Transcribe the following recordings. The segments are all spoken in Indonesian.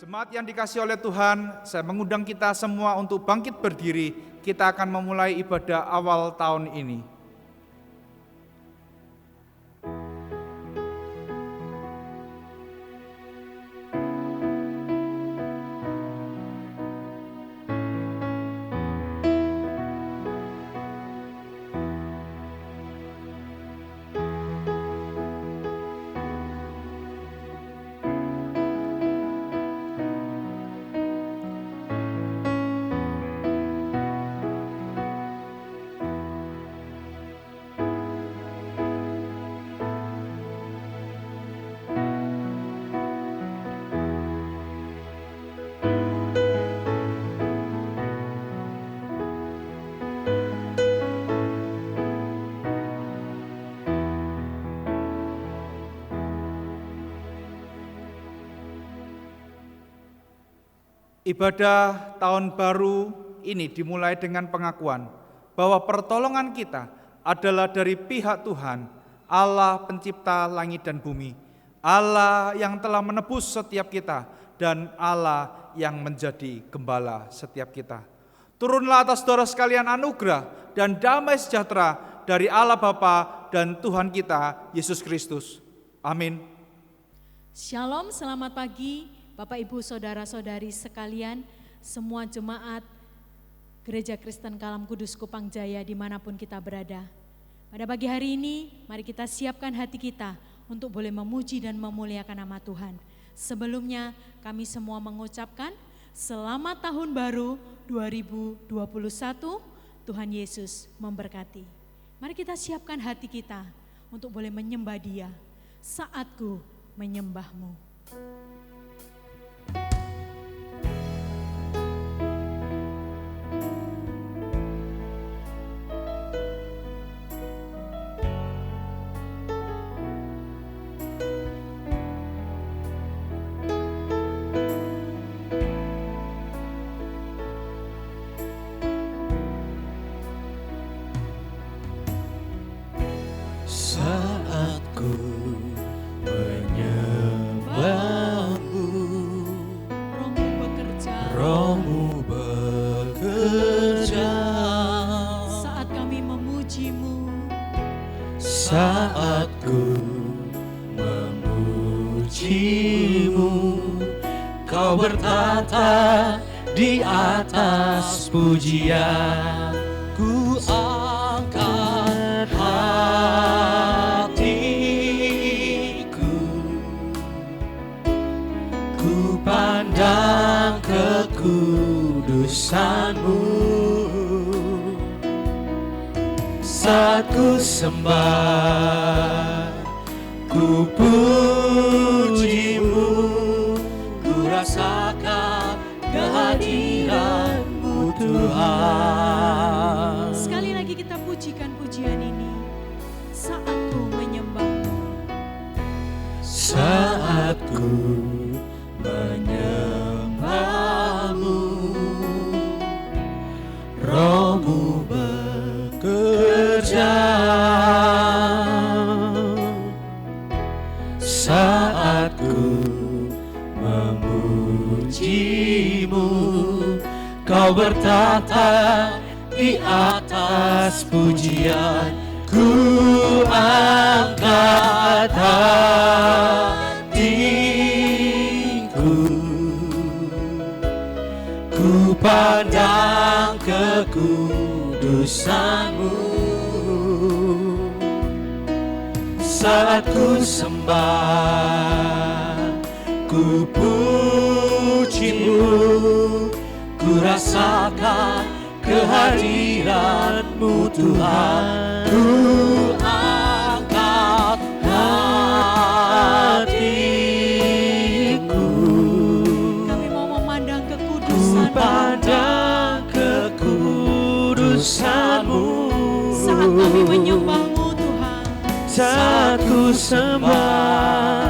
Jemaat yang dikasihi oleh Tuhan, saya mengundang kita semua untuk bangkit berdiri. Kita akan memulai ibadah awal tahun ini. Ibadah tahun baru ini dimulai dengan pengakuan bahwa pertolongan kita adalah dari pihak Tuhan, Allah pencipta langit dan bumi, Allah yang telah menebus setiap kita, dan Allah yang menjadi gembala setiap kita. Turunlah atas saudara sekalian anugerah dan damai sejahtera dari Allah Bapa dan Tuhan kita, Yesus Kristus. Amin. Shalom, selamat pagi. Bapak, Ibu, Saudara-saudari sekalian, semua jemaat Gereja Kristen Kalam Kudus Kupang Jaya dimanapun kita berada. Pada pagi hari ini, mari kita siapkan hati kita untuk boleh memuji dan memuliakan nama Tuhan. Sebelumnya, kami semua mengucapkan selamat tahun baru 2021, Tuhan Yesus memberkati. Mari kita siapkan hati kita untuk boleh menyembah Dia, saatku menyembahmu. Saatku memujimu, Kau bertata di atas pujian. Ku angkat hatiku, ku pandang kekudusan-Mu. Saat ku sembah, ku pujimu, ku rasakan kehadiran-Mu Tuhan. Sekali lagi kita pujikan pujian ini. Saat ku menyembah-Mu. Saat ku menyembah-Mu, Roh-Mu bekerja. Saat ku memujimu, Kau bertata di atas pujian. Ku angkat hatiku, ku pandang kekudusan-Mu. Saat ku sembah, ku pujimu, ku rasakan kehadiran-Mu Tuhan. Ku angkat hatiku, Kami mau memandang kekudusan-Mu. ku pandang kekudusan-Mu. Saat kami menyembah-Mu Tuhan. Saat ku sembah,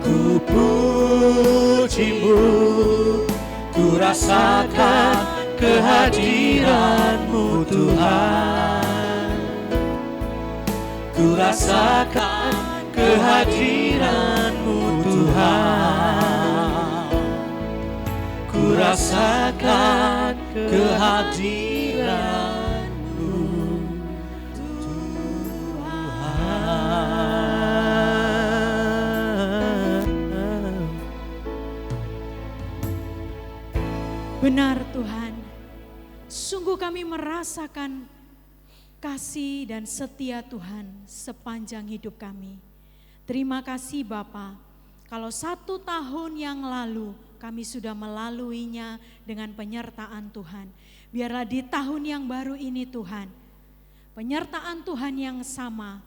ku pujimu, ku rasakan kehadiran-Mu Tuhan. Ku rasakan kehadiran-Mu Tuhan. rasakan kehadiran-Mu, Tuhan. Benar Tuhan, sungguh kami merasakan kasih dan setia Tuhan sepanjang hidup kami. Terima kasih Bapa, kalau 1 tahun yang lalu kami sudah melaluinya dengan penyertaan Tuhan. Biarlah di tahun yang baru ini Tuhan, penyertaan Tuhan yang sama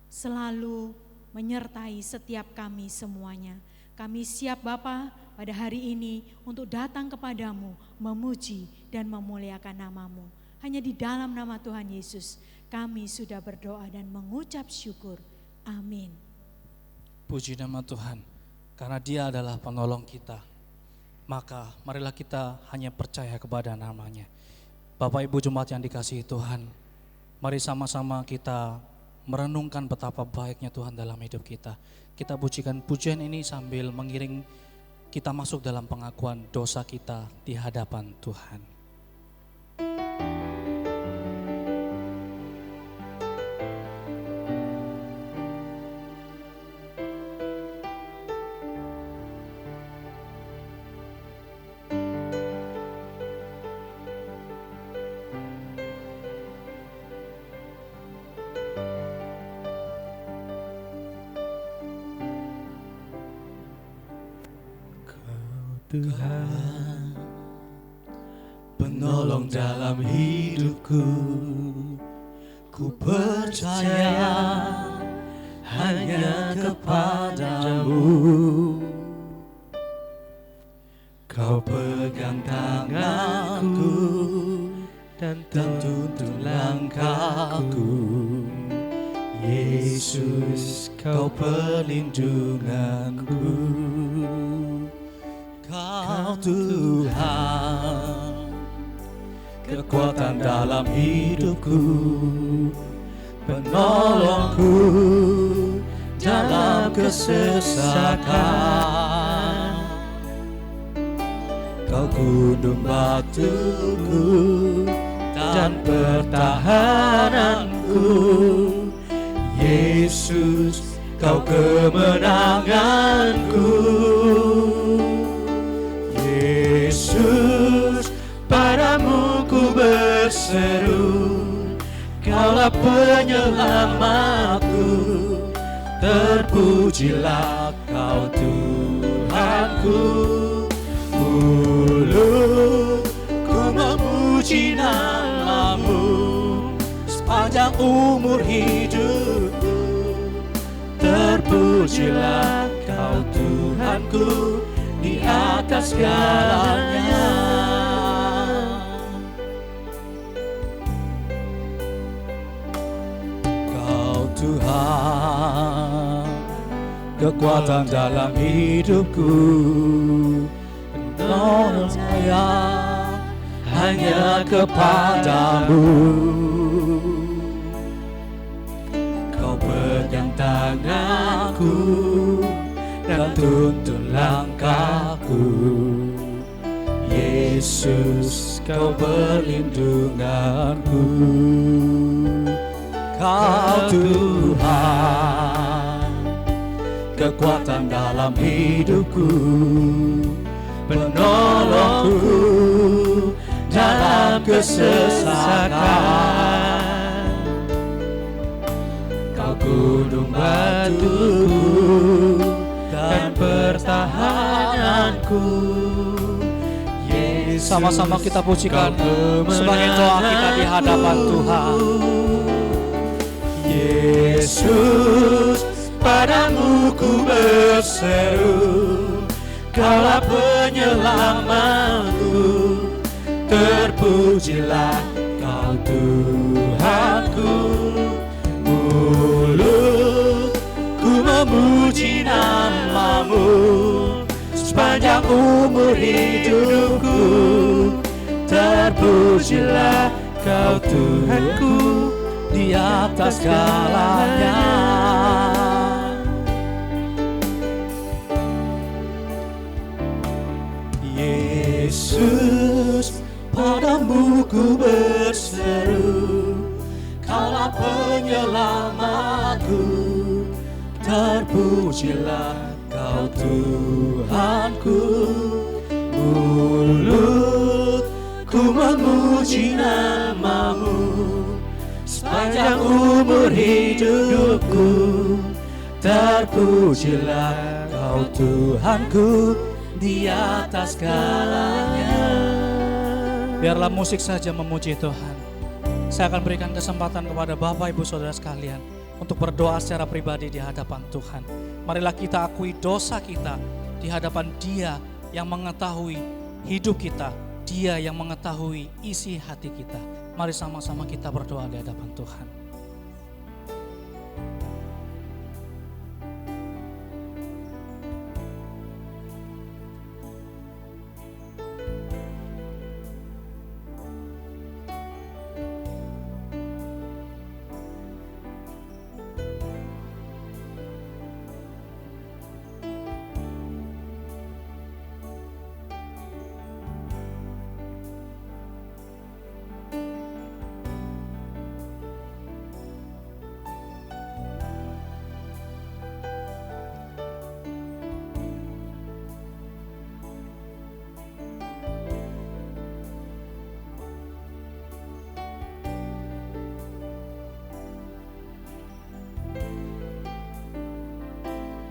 selalu menyertai setiap kami semuanya. Kami siap Bapa pada hari ini untuk datang kepadamu, memuji dan memuliakan namamu. Hanya di dalam nama Tuhan Yesus kami sudah berdoa dan mengucap syukur. Amin. Puji nama Tuhan, karena Dia adalah penolong kita. Maka marilah kita hanya percaya kepada namanya. Bapak Ibu Jemaat yang dikasihi Tuhan, mari sama-sama kita merenungkan betapa baiknya Tuhan dalam hidup kita. Kita pujikan pujian ini sambil mengiring kita masuk dalam pengakuan dosa kita di hadapan Tuhan. Tuhan, penolong dalam hidupku, ku percaya hanya kepadamu. Kau pegang tanganku dan tuntun langkahku. Yesus, Kau perlindunganku. Kau Tuhan, kekuatan dalam hidupku, penolongku dalam kesesakan. Kau gunung batuku dan pertahananku. Yesus, Kau kemenanganku. Yesus, padamu ku berseru, Kaulah penyelamatku. Terpujilah Kau Tuhanku. Mulutku memuji namamu sepanjang umur hidupku. Terpujilah Kau Tuhanku di atas segalanya. Kau Tuhan, kekuatan dalam hidupku, penolong saya hanya kepadamu. Kau pegang tanganku dan tuntun langkahku. Yesus, Kau perlindunganku. Kau Tuhan, kekuatan dalam hidupku, penolongku dalam kesesakan. Kau gunung batuku dan pertahananku. Yesus, Sama-sama kita pujikan sebagai doa kita di hadapan Tuhan. Yesus, padamu ku berseru, Kaulah penyelamatku. Terpujilah Kau Tuhanku. Mulutku memuji namamu sepanjang umur hidupku. Terpujilah Kau Tuhanku di atas segalanya. Yesus, ku berseru, Kaulah penyelamatku. Terpujilah Kau Tuhanku. Mulutku memuji nama-Mu sepanjang umur hidupku. Terpujilah Kau Tuhanku di atas segalanya. Biarlah musik saja memuji Tuhan. Saya akan berikan kesempatan kepada Bapak Ibu Saudara sekalian untuk berdoa secara pribadi di hadapan Tuhan. Marilah kita akui dosa kita di hadapan Dia yang mengetahui hidup kita, Dia yang mengetahui isi hati kita. Mari sama-sama kita berdoa di hadapan Tuhan.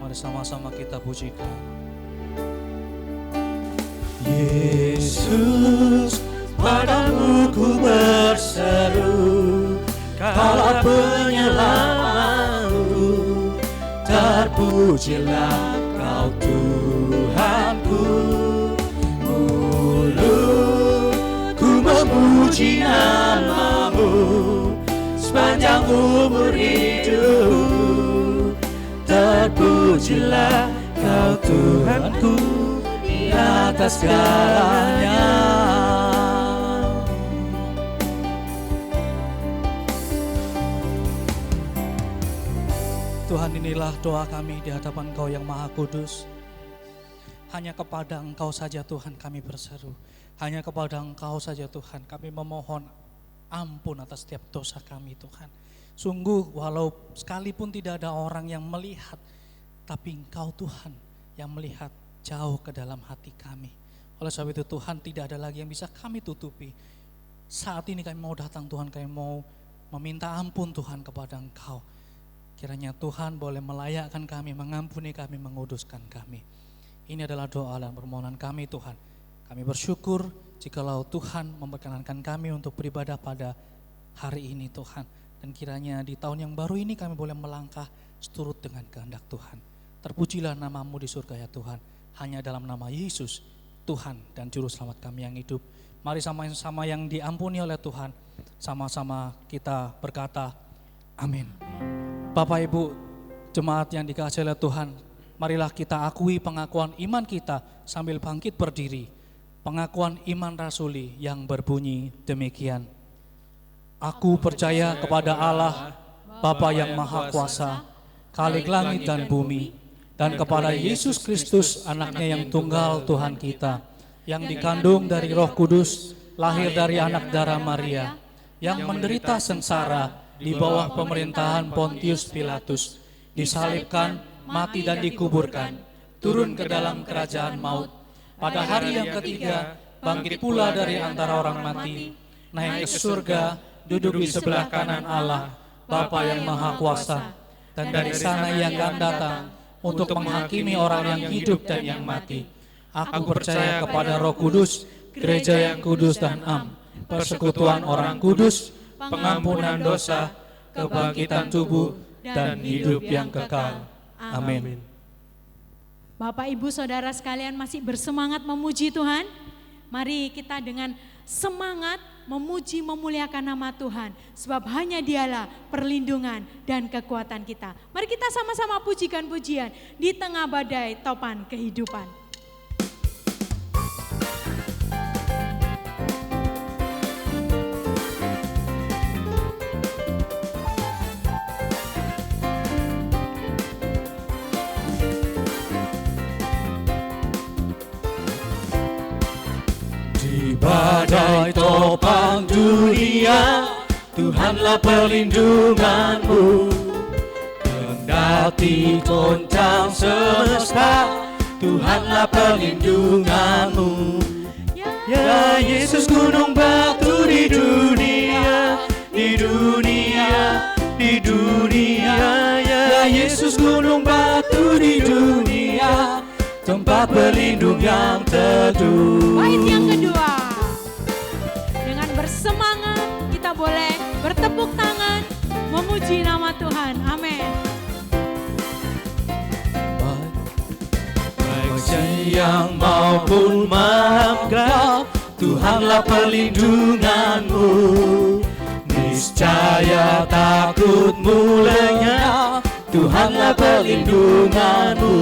Mari sama-sama kita pujikan. Yesus, padamu ku berseru, Kaulah penyelamatku. Terpujilah Kau Tuhanku. Mulutku memuji nama-Mu sepanjang umur hidupku. Terpujilah Kau Tuhanku di atas segalanya. Tuhan, inilah doa kami di hadapan Engkau yang Maha Kudus. Hanya kepada Engkau saja Tuhan kami berseru. Hanya kepada Engkau saja Tuhan kami memohon ampun atas setiap dosa kami Tuhan. Sungguh walau sekalipun tidak ada orang yang melihat, tapi Engkau Tuhan yang melihat jauh ke dalam hati kami. Oleh sebab itu Tuhan, tidak ada lagi yang bisa kami tutupi. Saat ini kami mau datang Tuhan, kami mau meminta ampun Tuhan kepada Engkau. Kiranya Tuhan boleh melayakkan kami, mengampuni kami, menguduskan kami. Ini adalah doa dan permohonan kami Tuhan. Kami bersyukur jikalau Tuhan memperkenankan kami untuk beribadah pada hari ini Tuhan. Dan kiranya di tahun yang baru ini kami boleh melangkah seturut dengan kehendak Tuhan. Terpujilah nama-Mu di surga ya Tuhan. Hanya dalam nama Yesus, Tuhan dan Juru Selamat kami yang hidup. Mari sama-sama yang diampuni oleh Tuhan, sama-sama kita berkata, amin. Bapak Ibu jemaat yang dikasihi oleh Tuhan, marilah kita akui pengakuan iman kita sambil bangkit berdiri. Pengakuan iman rasuli yang berbunyi demikian. Aku percaya kepada Allah, Bapa yang Maha Kuasa, Khalik langit dan bumi, dan kepada Yesus Kristus anaknya yang tunggal Tuhan kita, yang dikandung dari Roh Kudus, lahir dari anak darah Maria, yang menderita sengsara di bawah pemerintahan Pontius Pilatus, disalibkan, mati dan dikuburkan, turun ke dalam kerajaan maut. Pada hari yang ketiga, bangkit pula dari antara orang mati, naik ke surga, duduk di sebelah kanan Allah, Bapa yang Maha Kuasa, dan dari sana Ia akan datang untuk menghakimi orang yang hidup dan yang mati. Aku percaya kepada Roh Kudus, gereja yang kudus dan am, persekutuan orang kudus, pengampunan dosa, kebangkitan tubuh, dan hidup yang kekal. Amin. Bapak Ibu Saudara sekalian masih bersemangat memuji Tuhan? Mari kita dengan semangat memuji memuliakan nama Tuhan, sebab hanya Dialah perlindungan dan kekuatan kita. Mari kita sama-sama pujikan pujian di tengah badai topan kehidupan. Di badai topang dunia, Tuhanlah perlindunganmu. Kendati goncang semesta, Tuhanlah perlindunganmu. Ya Yesus gunung batu di dunia, di dunia, di dunia. Ya Yesus gunung batu di dunia, tempat berlindung yang teduh. Bait yang kedua. Dengan bersemangat kita boleh bertepuk tangan memuji nama Tuhan. Amin. Baik siang maupun malam gelap, Tuhanlah perlindunganmu. Niscaya takutmu lenyap, Tuhanlah perlindunganmu.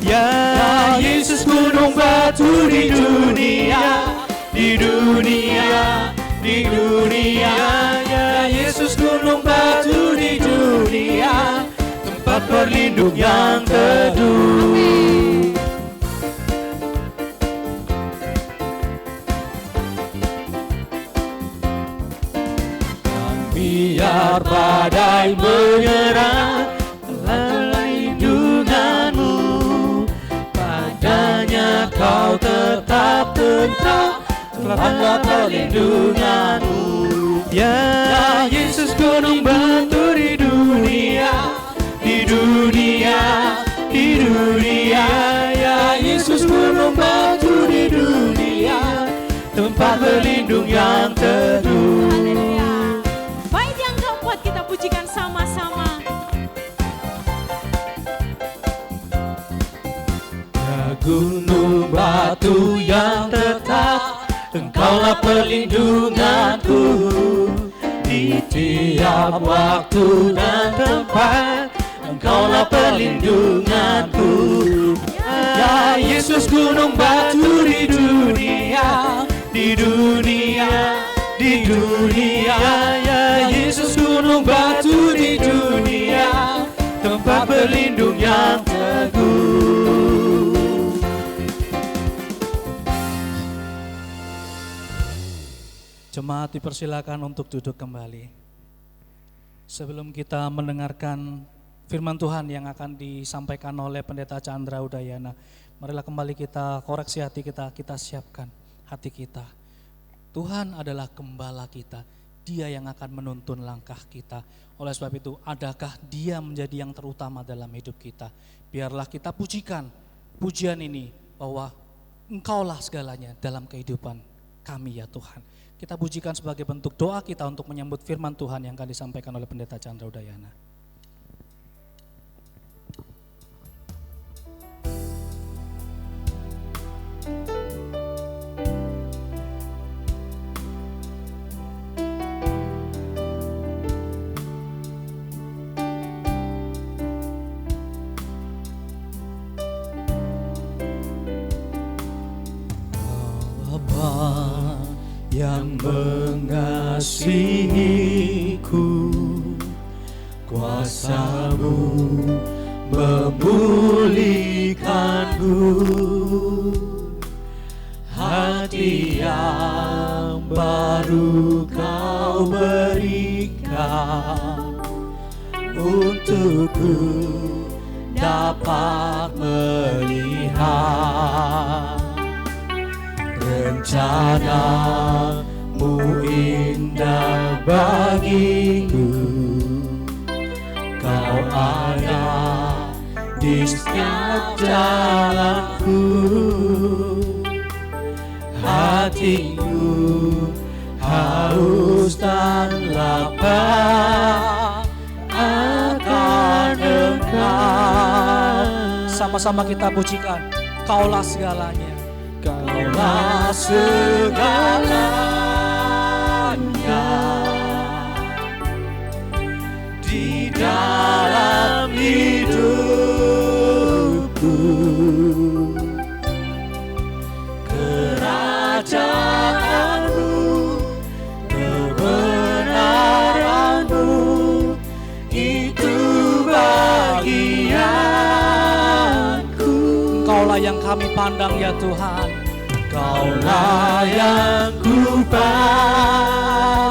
Ya Yesus gunung batu di dunia, di dunia, di dunia. Ya Yesus gunung batu di dunia, tempat berlindung yang teduh. Biar badai menyerang, perlindunganmu padanya kau tetap tentram, Tuhanlah perlindunganmu. Ya Yesus gunung batu di dunia, di dunia, di dunia. Ya Yesus gunung batu di dunia, tempat berlindung yang teduh. Haleluya. Bait yang keempat kita pujikan sama-sama. Gunung batu yang tetap, Engkaulah perlindunganku. Di tiap waktu dan tempat, Engkaulah perlindunganku. Ya Yesus gunung batu di dunia, di dunia, di dunia. Ya Yesus gunung batu di dunia, tempat berlindung yang teguh. Jemaat dipersilakan untuk duduk kembali. Sebelum kita mendengarkan firman Tuhan yang akan disampaikan oleh Pendeta Chandra Udayana, marilah kembali kita koreksi hati kita, kita siapkan hati kita. Tuhan adalah gembala kita, Dia yang akan menuntun langkah kita. Oleh sebab itu, adakah Dia menjadi yang terutama dalam hidup kita? Biarlah kita pujikan pujian ini bahwa Engkaulah segalanya dalam kehidupan kami ya Tuhan. Kita pujikan sebagai bentuk doa kita untuk menyambut firman Tuhan yang akan disampaikan oleh Pendeta Chandra Udayana. Yang mengasihiku, kuasa-Mu memulihkanku. Hati yang baru Kau berikan, untukku dapat melihat rencana-Mu indah bagiku. Kau ada di setiap jalanku. Hatiku haus dan lapar akan Engkau. Sama-sama kita pujikan, Kaulah segalanya. Kaulah segalanya di dalam hidupku. Kerajaan-Mu, kebenaran-Mu, itu bagianku. Engkaulah yang kami pandang ya Tuhan. Kaulah yang ku pandang.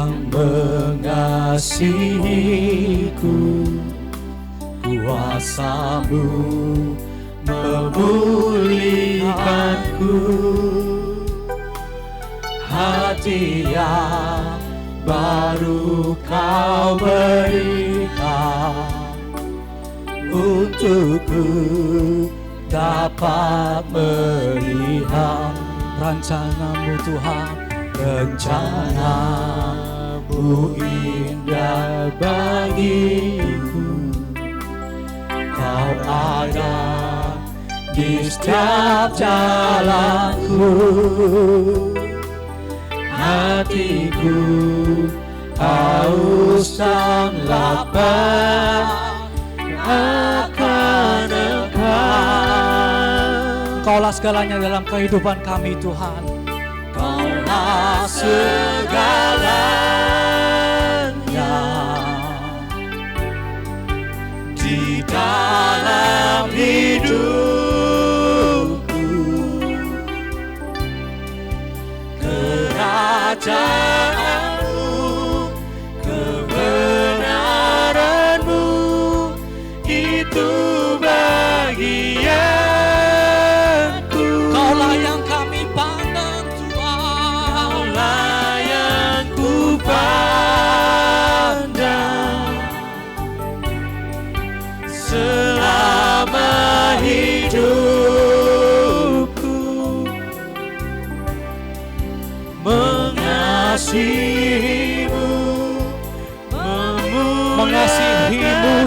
yang mengasihiku, kuasa-Mu memulihkanku. Hati yang baru Kau berikan, untukku dapat melihat Rencana-Mu Tuhan, rencana-Mu indah bagiku. Kau ada di setiap jalanku. Hatiku haus dan lapar akan Engkau. Engkaulah segalanya dalam kehidupan kami Tuhan. Kaulah segalanya di dalam hidupku. Kerajaan-Mu, kebenaran-Mu, itu bagianku. Kaulah yang kami pandang Tuhan. Kaulah yang ku pandang selama hidupku. Mengasihi-Mu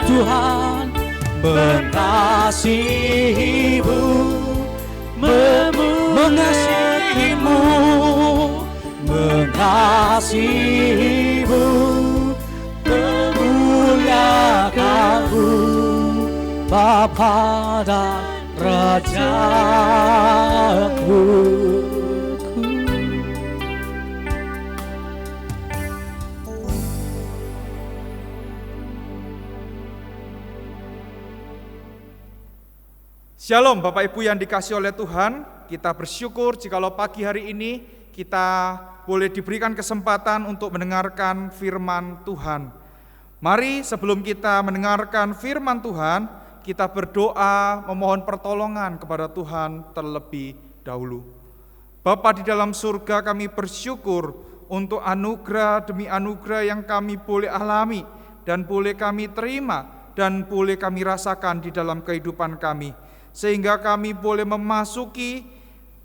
Tuhan, Mengasihi-Mu, mengasihi-Mu, mengasihi-Mu, memuliakan-Mu, Bapa dan Rajaku. Shalom Bapak Ibu yang dikasihi oleh Tuhan, kita bersyukur jikalau pagi hari ini kita boleh diberikan kesempatan untuk mendengarkan firman Tuhan. Mari sebelum kita mendengarkan firman Tuhan, kita berdoa memohon pertolongan kepada Tuhan terlebih dahulu. Bapa di dalam surga, kami bersyukur untuk anugerah demi anugerah yang kami boleh alami dan boleh kami terima dan boleh kami rasakan di dalam kehidupan kami. Sehingga kami boleh memasuki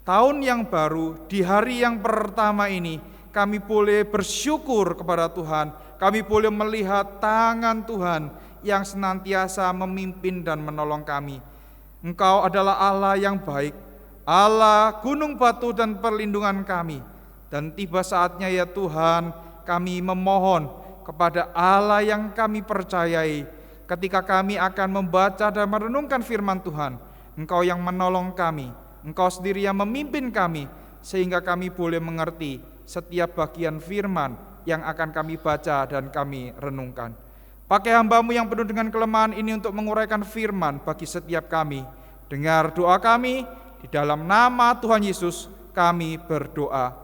tahun yang baru, di hari yang pertama ini, kami boleh bersyukur kepada Tuhan, kami boleh melihat tangan Tuhan yang senantiasa memimpin dan menolong kami. Engkau adalah Allah yang baik, Allah gunung batu dan perlindungan kami. Dan tiba saatnya ya Tuhan, kami memohon kepada Allah yang kami percayai, ketika kami akan membaca dan merenungkan firman Tuhan, Engkau yang menolong kami, Engkau sendiri yang memimpin kami, sehingga kami boleh mengerti setiap bagian firman yang akan kami baca dan kami renungkan. Pakai hamba-Mu yang penuh dengan kelemahan ini untuk menguraikan firman bagi setiap kami. Dengar doa kami, di dalam nama Tuhan Yesus kami berdoa.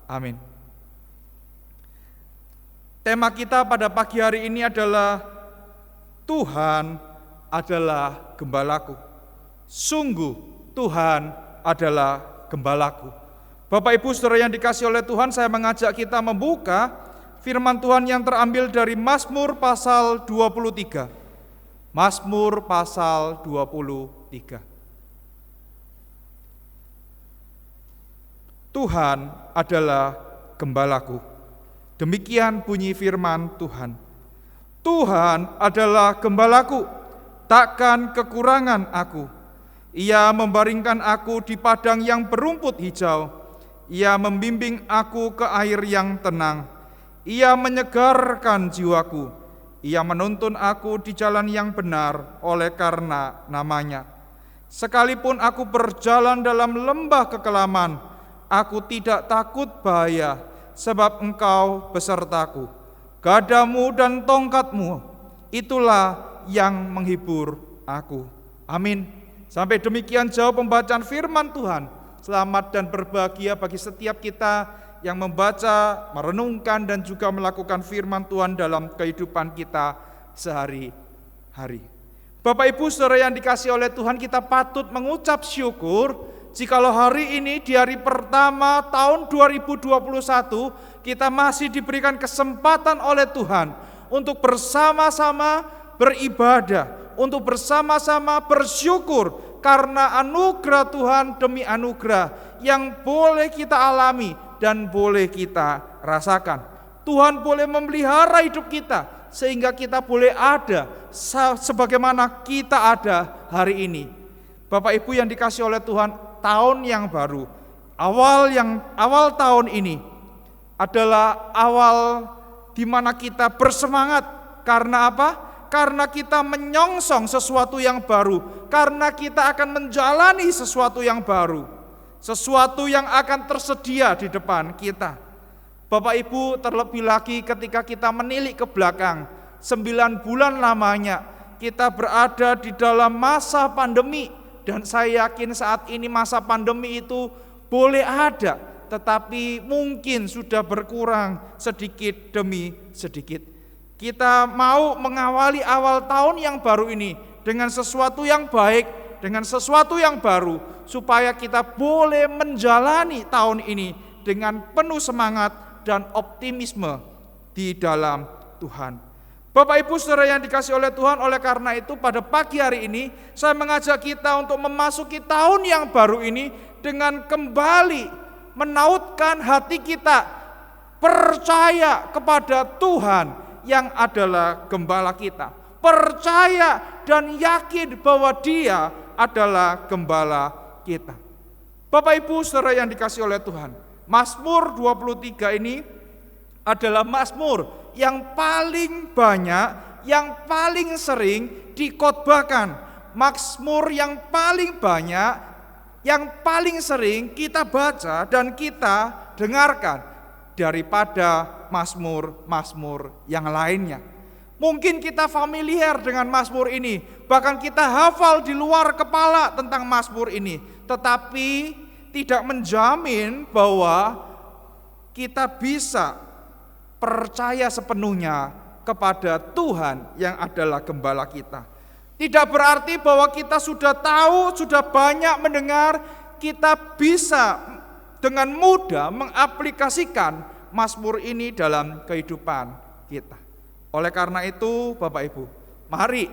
Amin. Tema kita pada pagi hari ini adalah Tuhan adalah gembalaku. Sungguh Tuhan adalah gembalaku. Bapak Ibu Saudara yang dikasihi oleh Tuhan, saya mengajak kita membuka firman Tuhan yang terambil dari Mazmur pasal 23. Mazmur pasal 23. Tuhan adalah gembalaku. Demikian bunyi firman Tuhan. Tuhan adalah gembalaku, takkan kekurangan aku. Ia membaringkan aku di padang yang berumput hijau. Ia membimbing aku ke air yang tenang. Ia menyegarkan jiwaku. Ia menuntun aku di jalan yang benar oleh karena namanya. Sekalipun aku berjalan dalam lembah kekelaman, aku tidak takut bahaya, sebab Engkau besertaku. Gadamu dan tongkatmu, itulah yang menghibur aku. Amin. Sampai demikian jauh pembacaan firman Tuhan. Selamat dan berbahagia bagi setiap kita yang membaca, merenungkan, dan juga melakukan firman Tuhan dalam kehidupan kita sehari-hari. Bapak Ibu Saudara yang dikasihi oleh Tuhan, kita patut mengucap syukur jikalau hari ini di hari pertama tahun 2021 kita masih diberikan kesempatan oleh Tuhan untuk bersama-sama beribadah, untuk bersama-sama bersyukur karena anugerah Tuhan demi anugerah yang boleh kita alami dan boleh kita rasakan. Tuhan boleh memelihara hidup kita sehingga kita boleh ada sebagaimana kita ada hari ini. Bapak Ibu yang dikasihi oleh Tuhan, tahun yang baru, awal tahun ini adalah awal di mana kita bersemangat. Karena apa? Karena kita menyongsong sesuatu yang baru, karena kita akan menjalani sesuatu yang baru, sesuatu yang akan tersedia di depan kita. Bapak Ibu, terlebih lagi ketika kita menilik ke belakang, 9 bulan lamanya kita berada di dalam masa pandemi. Dan saya yakin saat ini masa pandemi itu boleh ada, tetapi mungkin sudah berkurang sedikit demi sedikit. Kita mau mengawali awal tahun yang baru ini dengan sesuatu yang baik, dengan sesuatu yang baru, supaya kita boleh menjalani tahun ini dengan penuh semangat dan optimisme di dalam Tuhan. Bapak Ibu Saudara yang dikasihi oleh Tuhan, oleh karena itu pada pagi hari ini saya mengajak kita untuk memasuki tahun yang baru ini dengan kembali menautkan hati kita percaya kepada Tuhan yang adalah gembala kita. Percaya dan yakin bahwa Dia adalah gembala kita. Bapak Ibu Saudara yang dikasihi oleh Tuhan, Mazmur 23 ini adalah mazmur yang paling banyak, yang paling sering dikhotbahkan. Mazmur yang paling banyak, yang paling sering kita baca dan kita dengarkan daripada mazmur-mazmur yang lainnya. Mungkin kita familiar dengan mazmur ini, bahkan kita hafal di luar kepala tentang mazmur ini, tetapi tidak menjamin bahwa kita bisa percaya sepenuhnya kepada Tuhan yang adalah gembala kita. Tidak berarti bahwa kita sudah tahu, sudah banyak mendengar, kita bisa dengan mudah mengaplikasikan mazmur ini dalam kehidupan kita. Oleh karena itu Bapak Ibu, mari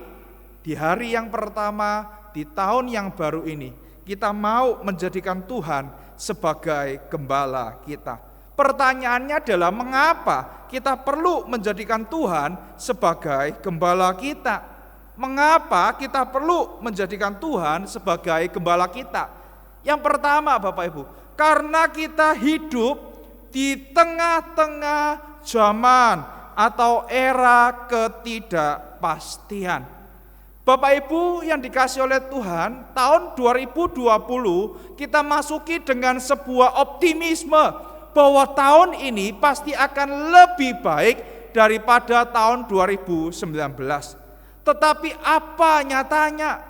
di hari yang pertama di tahun yang baru ini kita mau menjadikan Tuhan sebagai gembala kita. Pertanyaannya adalah mengapa kita perlu menjadikan Tuhan sebagai gembala kita? Mengapa kita perlu menjadikan Tuhan sebagai gembala kita? Yang pertama Bapak Ibu, karena kita hidup di tengah-tengah zaman atau era ketidakpastian. Bapak Ibu yang dikasihi oleh Tuhan, tahun 2020 kita masuki dengan sebuah optimisme bahwa tahun ini pasti akan lebih baik daripada tahun 2019. Tetapi apa nyatanya?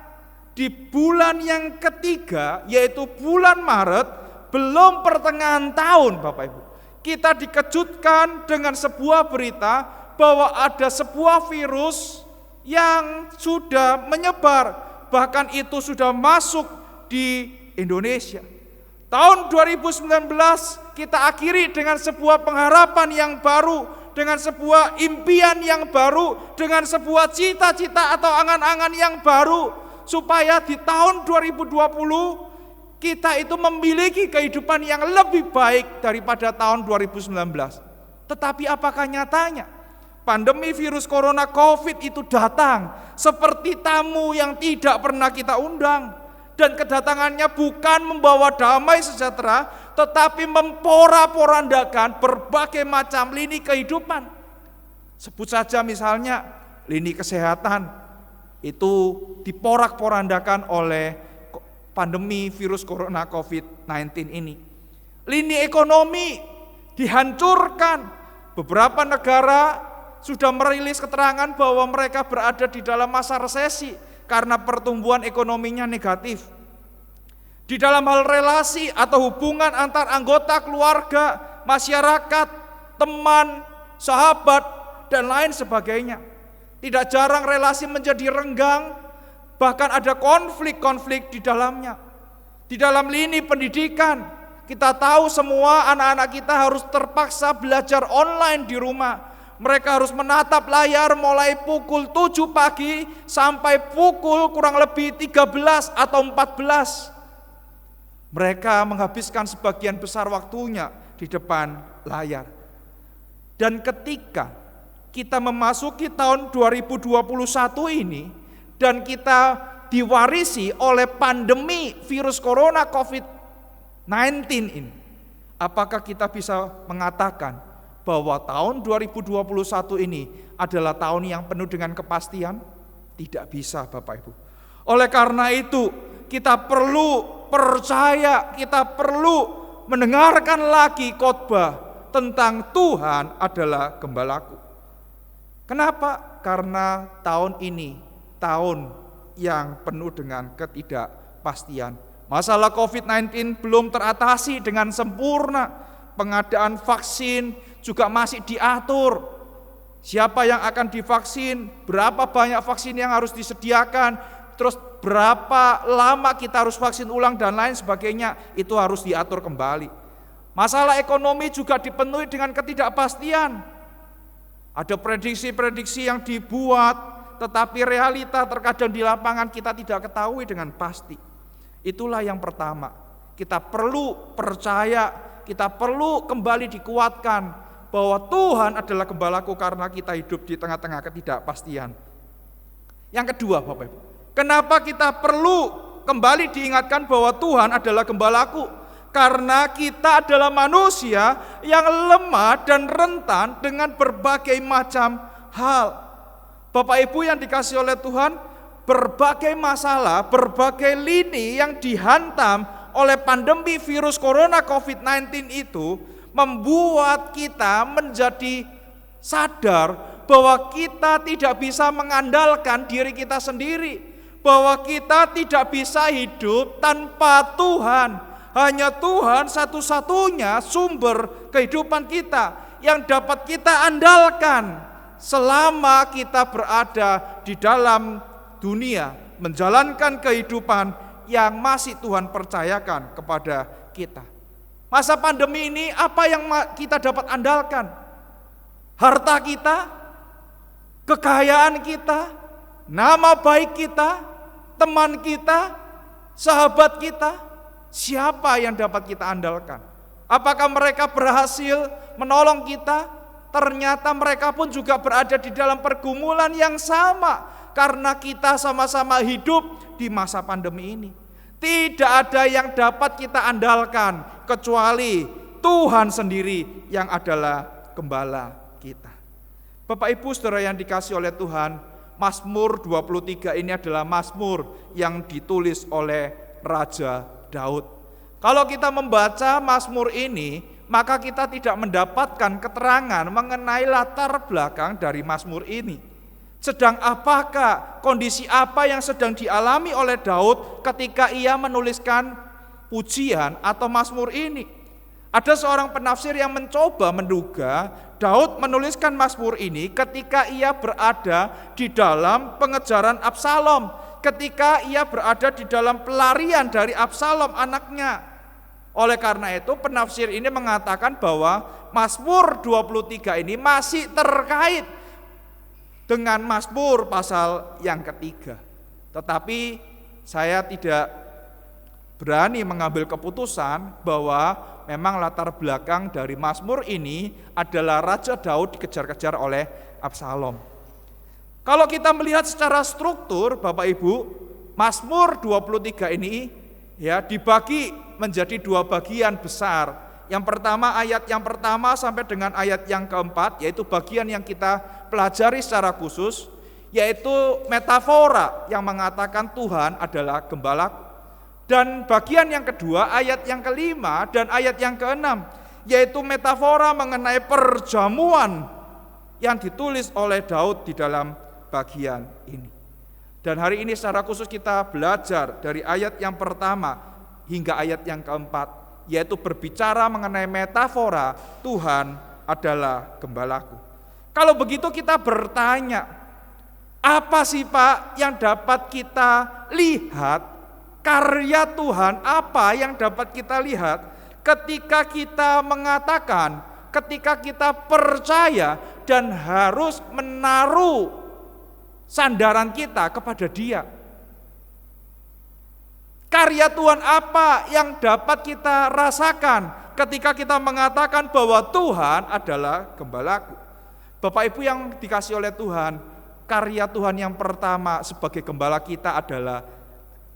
Di bulan yang ketiga, yaitu bulan Maret, belum pertengahan tahun Bapak Ibu, kita dikejutkan dengan sebuah berita bahwa ada sebuah virus yang sudah menyebar, bahkan itu sudah masuk di Indonesia. Tahun 2019 kita akhiri dengan sebuah pengharapan yang baru, dengan sebuah impian yang baru, dengan sebuah cita-cita atau angan-angan yang baru, supaya di tahun 2020 kita itu memiliki kehidupan yang lebih baik daripada tahun 2019. Tetapi apakah nyatanya pandemi virus corona COVID itu datang seperti tamu yang tidak pernah kita undang? Dan kedatangannya bukan membawa damai sejahtera, tetapi memporak-porandakan berbagai macam lini kehidupan. Sebut saja misalnya lini kesehatan, itu diporak-porandakan oleh pandemi virus corona COVID-19 ini. Lini ekonomi dihancurkan. Beberapa negara sudah merilis keterangan bahwa mereka berada di dalam masa resesi karena pertumbuhan ekonominya negatif. Di dalam hal relasi atau hubungan antar anggota keluarga masyarakat, teman, sahabat, dan lain sebagainya. Tidak jarang relasi menjadi renggang, bahkan ada konflik-konflik di dalamnya. Di dalam lini pendidikan, kita tahu semua anak-anak kita harus terpaksa belajar online di rumah. Mereka harus menatap layar mulai pukul 7 pagi sampai pukul kurang lebih 13 atau 14. Mereka menghabiskan sebagian besar waktunya di depan layar. Dan ketika kita memasuki tahun 2021 ini dan kita diwarisi oleh pandemi virus corona COVID-19 ini, apakah kita bisa mengatakan bahwa tahun 2021 ini adalah tahun yang penuh dengan kepastian? Tidak bisa, Bapak Ibu. Oleh karena itu, kita perlu percaya, kita perlu mendengarkan lagi khotbah tentang Tuhan adalah gembalaku. Kenapa? Karena tahun ini tahun yang penuh dengan ketidakpastian. Masalah COVID-19 belum teratasi dengan sempurna. Pengadaan vaksin juga masih diatur. Siapa yang akan divaksin, berapa banyak vaksin yang harus disediakan, terus berapa lama kita harus vaksin ulang dan lain sebagainya, itu harus diatur kembali. Masalah ekonomi juga dipenuhi dengan ketidakpastian. Ada prediksi-prediksi yang dibuat, tetapi realita terkadang di lapangan kita tidak ketahui dengan pasti. Itulah yang pertama, kita perlu percaya, kita perlu kembali dikuatkan bahwa Tuhan adalah gembalaku karena kita hidup di tengah-tengah ketidakpastian. Yang kedua, Bapak Ibu, kenapa kita perlu kembali diingatkan bahwa Tuhan adalah gembalaku? Karena kita adalah manusia yang lemah dan rentan dengan berbagai macam hal. Bapak Ibu yang dikasihi oleh Tuhan, berbagai masalah, berbagai lini yang dihantam oleh pandemi virus corona COVID-19 itu membuat kita menjadi sadar bahwa kita tidak bisa mengandalkan diri kita sendiri, bahwa kita tidak bisa hidup tanpa Tuhan. Hanya Tuhan satu-satunya sumber kehidupan kita yang dapat kita andalkan selama kita berada di dalam dunia, menjalankan kehidupan yang masih Tuhan percayakan kepada kita. Masa pandemi ini apa yang kita dapat andalkan? Harta kita, kekayaan kita, nama baik kita, teman kita, sahabat kita. Siapa yang dapat kita andalkan? Apakah mereka berhasil menolong kita? Ternyata mereka pun juga berada di dalam pergumulan yang sama karena kita sama-sama hidup di masa pandemi ini. Tidak ada yang dapat kita andalkan kecuali Tuhan sendiri yang adalah gembala kita. Bapak Ibu Saudara yang dikasihi oleh Tuhan, Mazmur 23 ini adalah Mazmur yang ditulis oleh Raja Daud. Kalau kita membaca Mazmur ini, maka kita tidak mendapatkan keterangan mengenai latar belakang dari Mazmur ini. Sedang apakah, kondisi apa yang sedang dialami oleh Daud ketika ia menuliskan pujian atau Mazmur ini. Ada seorang penafsir yang mencoba menduga Daud menuliskan Mazmur ini ketika ia berada di dalam pengejaran Absalom, ketika ia berada di dalam pelarian dari Absalom anaknya. Oleh karena itu penafsir ini mengatakan bahwa Mazmur 23 ini masih terkait dengan Mazmur pasal yang ketiga. Tetapi saya tidak berani mengambil keputusan bahwa memang latar belakang dari Mazmur ini adalah Raja Daud dikejar-kejar oleh Absalom. Kalau kita melihat secara struktur, Bapak Ibu, Mazmur 23 ini ya dibagi menjadi dua bagian besar. Yang pertama ayat yang pertama sampai dengan ayat yang keempat, yaitu bagian yang kita pelajari secara khusus, yaitu metafora yang mengatakan Tuhan adalah gembalaku. Dan bagian yang kedua, ayat yang kelima dan ayat yang keenam, yaitu metafora mengenai perjamuan yang ditulis oleh Daud di dalam bagian ini. Dan hari ini secara khusus kita belajar dari ayat yang pertama hingga ayat yang keempat yaitu berbicara mengenai metafora Tuhan adalah gembalaku. Kalau begitu kita bertanya, apa sih Pak yang dapat kita lihat? Karya Tuhan apa yang dapat kita lihat ketika kita mengatakan, ketika kita percaya dan harus menaruh sandaran kita kepada Dia? Karya Tuhan apa yang dapat kita rasakan ketika kita mengatakan bahwa Tuhan adalah gembalaku? Bapak Ibu yang dikasih oleh Tuhan, karya Tuhan yang pertama sebagai gembala kita adalah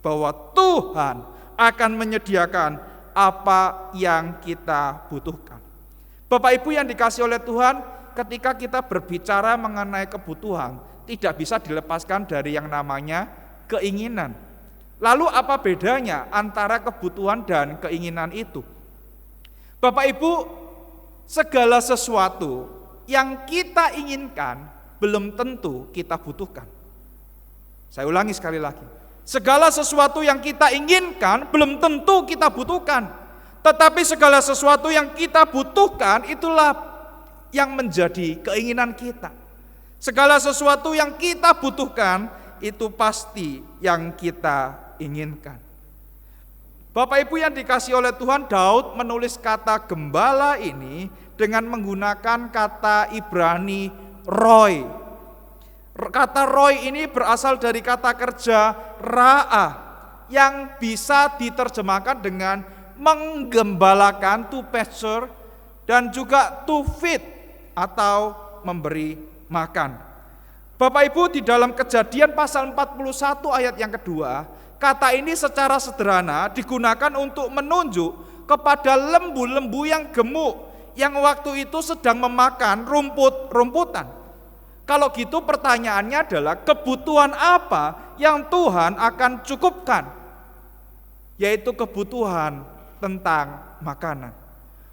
bahwa Tuhan akan menyediakan apa yang kita butuhkan. Bapak Ibu yang dikasih oleh Tuhan, ketika kita berbicara mengenai kebutuhan, tidak bisa dilepaskan dari yang namanya keinginan. Lalu apa bedanya antara kebutuhan dan keinginan itu? Bapak Ibu, segala sesuatu yang kita inginkan belum tentu kita butuhkan. Saya ulangi sekali lagi. Segala sesuatu yang kita inginkan belum tentu kita butuhkan. Tetapi segala sesuatu yang kita butuhkan itulah yang menjadi keinginan kita. Segala sesuatu yang kita butuhkan itu pasti yang kita inginkan. Bapak Ibu yang dikasih oleh Tuhan, Daud menulis kata gembala ini dengan menggunakan kata Ibrani roy. Kata roy ini berasal dari kata kerja ra'ah yang bisa diterjemahkan dengan menggembalakan, to pasture, dan juga to feed atau memberi makan. Bapak Ibu, di dalam Kejadian pasal 41 ayat yang kedua, kata ini secara sederhana digunakan untuk menunjuk kepada lembu-lembu yang gemuk yang waktu itu sedang memakan rumput-rumputan. Kalau gitu pertanyaannya adalah kebutuhan apa yang Tuhan akan cukupkan? Yaitu kebutuhan tentang makanan.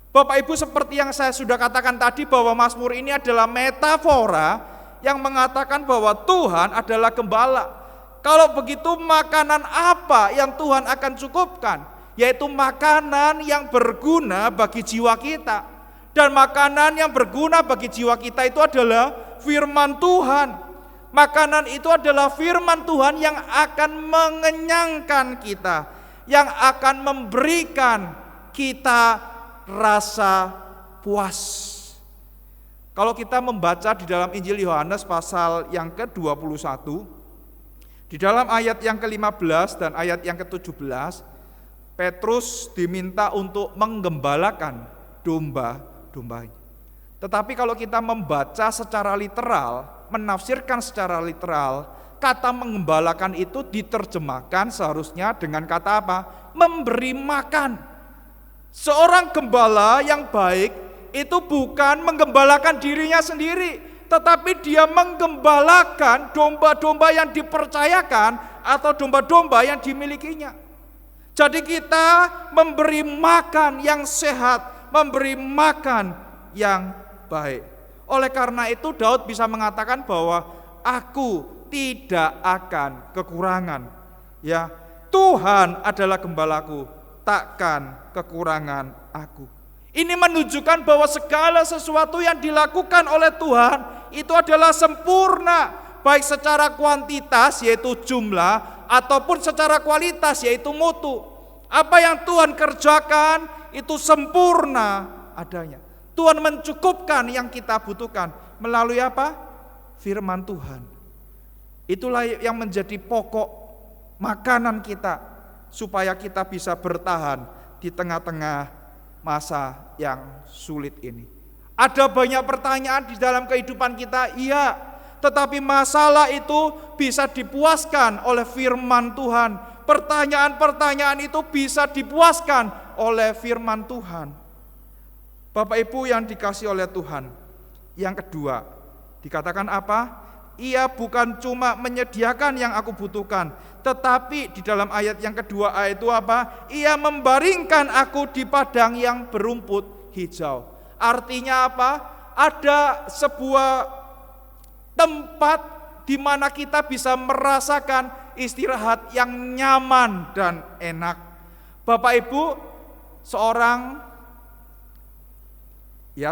Bapak Ibu, seperti yang saya sudah katakan tadi bahwa Mazmur ini adalah metafora yang mengatakan bahwa Tuhan adalah gembala. Kalau begitu makanan apa yang Tuhan akan cukupkan? Yaitu makanan yang berguna bagi jiwa kita. Dan makanan yang berguna bagi jiwa kita itu adalah firman Tuhan. Makanan itu adalah firman Tuhan yang akan mengenyangkan kita, yang akan memberikan kita rasa puas. Kalau kita membaca di dalam Injil Yohanes pasal yang ke-21, di dalam ayat yang ke-15 dan ayat yang ke-17, Petrus diminta untuk menggembalakan domba-dombanya. Tetapi kalau kita membaca secara literal, menafsirkan secara literal, kata menggembalakan itu diterjemahkan seharusnya dengan kata apa? Memberi makan. Seorang gembala yang baik itu bukan menggembalakan dirinya sendiri, tetapi dia menggembalakan domba-domba yang dipercayakan atau domba-domba yang dimilikinya. Jadi kita memberi makan yang sehat, memberi makan yang baik. Oleh karena itu Daud bisa mengatakan bahwa aku tidak akan kekurangan. Ya, Tuhan adalah gembalaku, takkan kekurangan aku. Ini menunjukkan bahwa segala sesuatu yang dilakukan oleh Tuhan itu adalah sempurna, baik secara kuantitas yaitu jumlah ataupun secara kualitas yaitu mutu. Apa yang Tuhan kerjakan itu sempurna adanya. Tuhan mencukupkan yang kita butuhkan melalui apa? Firman Tuhan. Itulah yang menjadi pokok makanan kita supaya kita bisa bertahan di tengah-tengah masa yang sulit ini. Ada banyak pertanyaan di dalam kehidupan kita, iya, tetapi masalah itu bisa dipuaskan oleh firman Tuhan. Pertanyaan-pertanyaan itu bisa dipuaskan oleh firman Tuhan. Bapak Ibu yang dikasih oleh Tuhan, yang kedua, dikatakan apa? Ia bukan cuma menyediakan yang aku butuhkan, tetapi di dalam ayat yang kedua itu apa? Ia membaringkan aku di padang yang berumput hijau. Artinya apa? Ada sebuah tempat di mana kita bisa merasakan istirahat yang nyaman dan enak. Bapak Ibu, seorang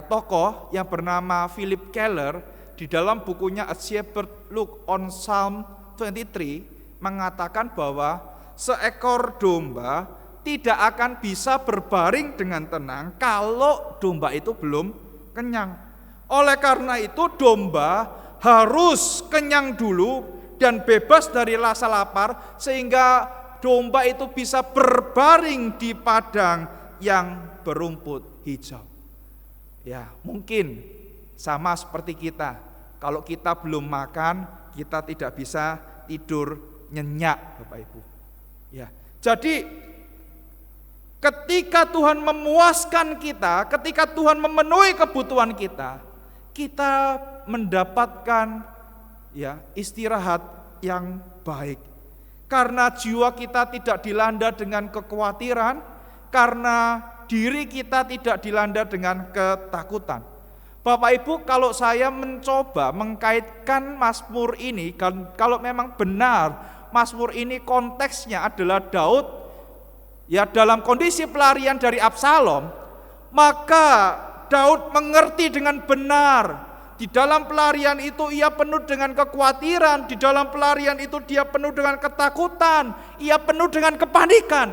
tokoh yang bernama Philip Keller di dalam bukunya A Shepherd Look on Psalm 23 mengatakan bahwa seekor domba tidak akan bisa berbaring dengan tenang kalau domba itu belum kenyang. Oleh karena itu domba harus kenyang dulu dan bebas dari rasa lapar sehingga domba itu bisa berbaring di padang yang berumput hijau. Ya, mungkin sama seperti kita. Kalau kita belum makan, kita tidak bisa tidur nyenyak, Bapak Ibu. Ya. Jadi ketika Tuhan memuaskan kita, ketika Tuhan memenuhi kebutuhan kita, kita mendapatkan istirahat yang baik. Karena jiwa kita tidak dilanda dengan kekhawatiran, karena diri kita tidak dilanda dengan ketakutan. Bapak Ibu, kalau saya mencoba mengkaitkan Mazmur ini, kalau memang benar Mazmur ini konteksnya adalah Daud dalam kondisi pelarian dari Absalom, maka Daud mengerti dengan benar. Di dalam pelarian itu ia penuh dengan kekhawatiran, di dalam pelarian itu dia penuh dengan ketakutan, ia penuh dengan kepanikan.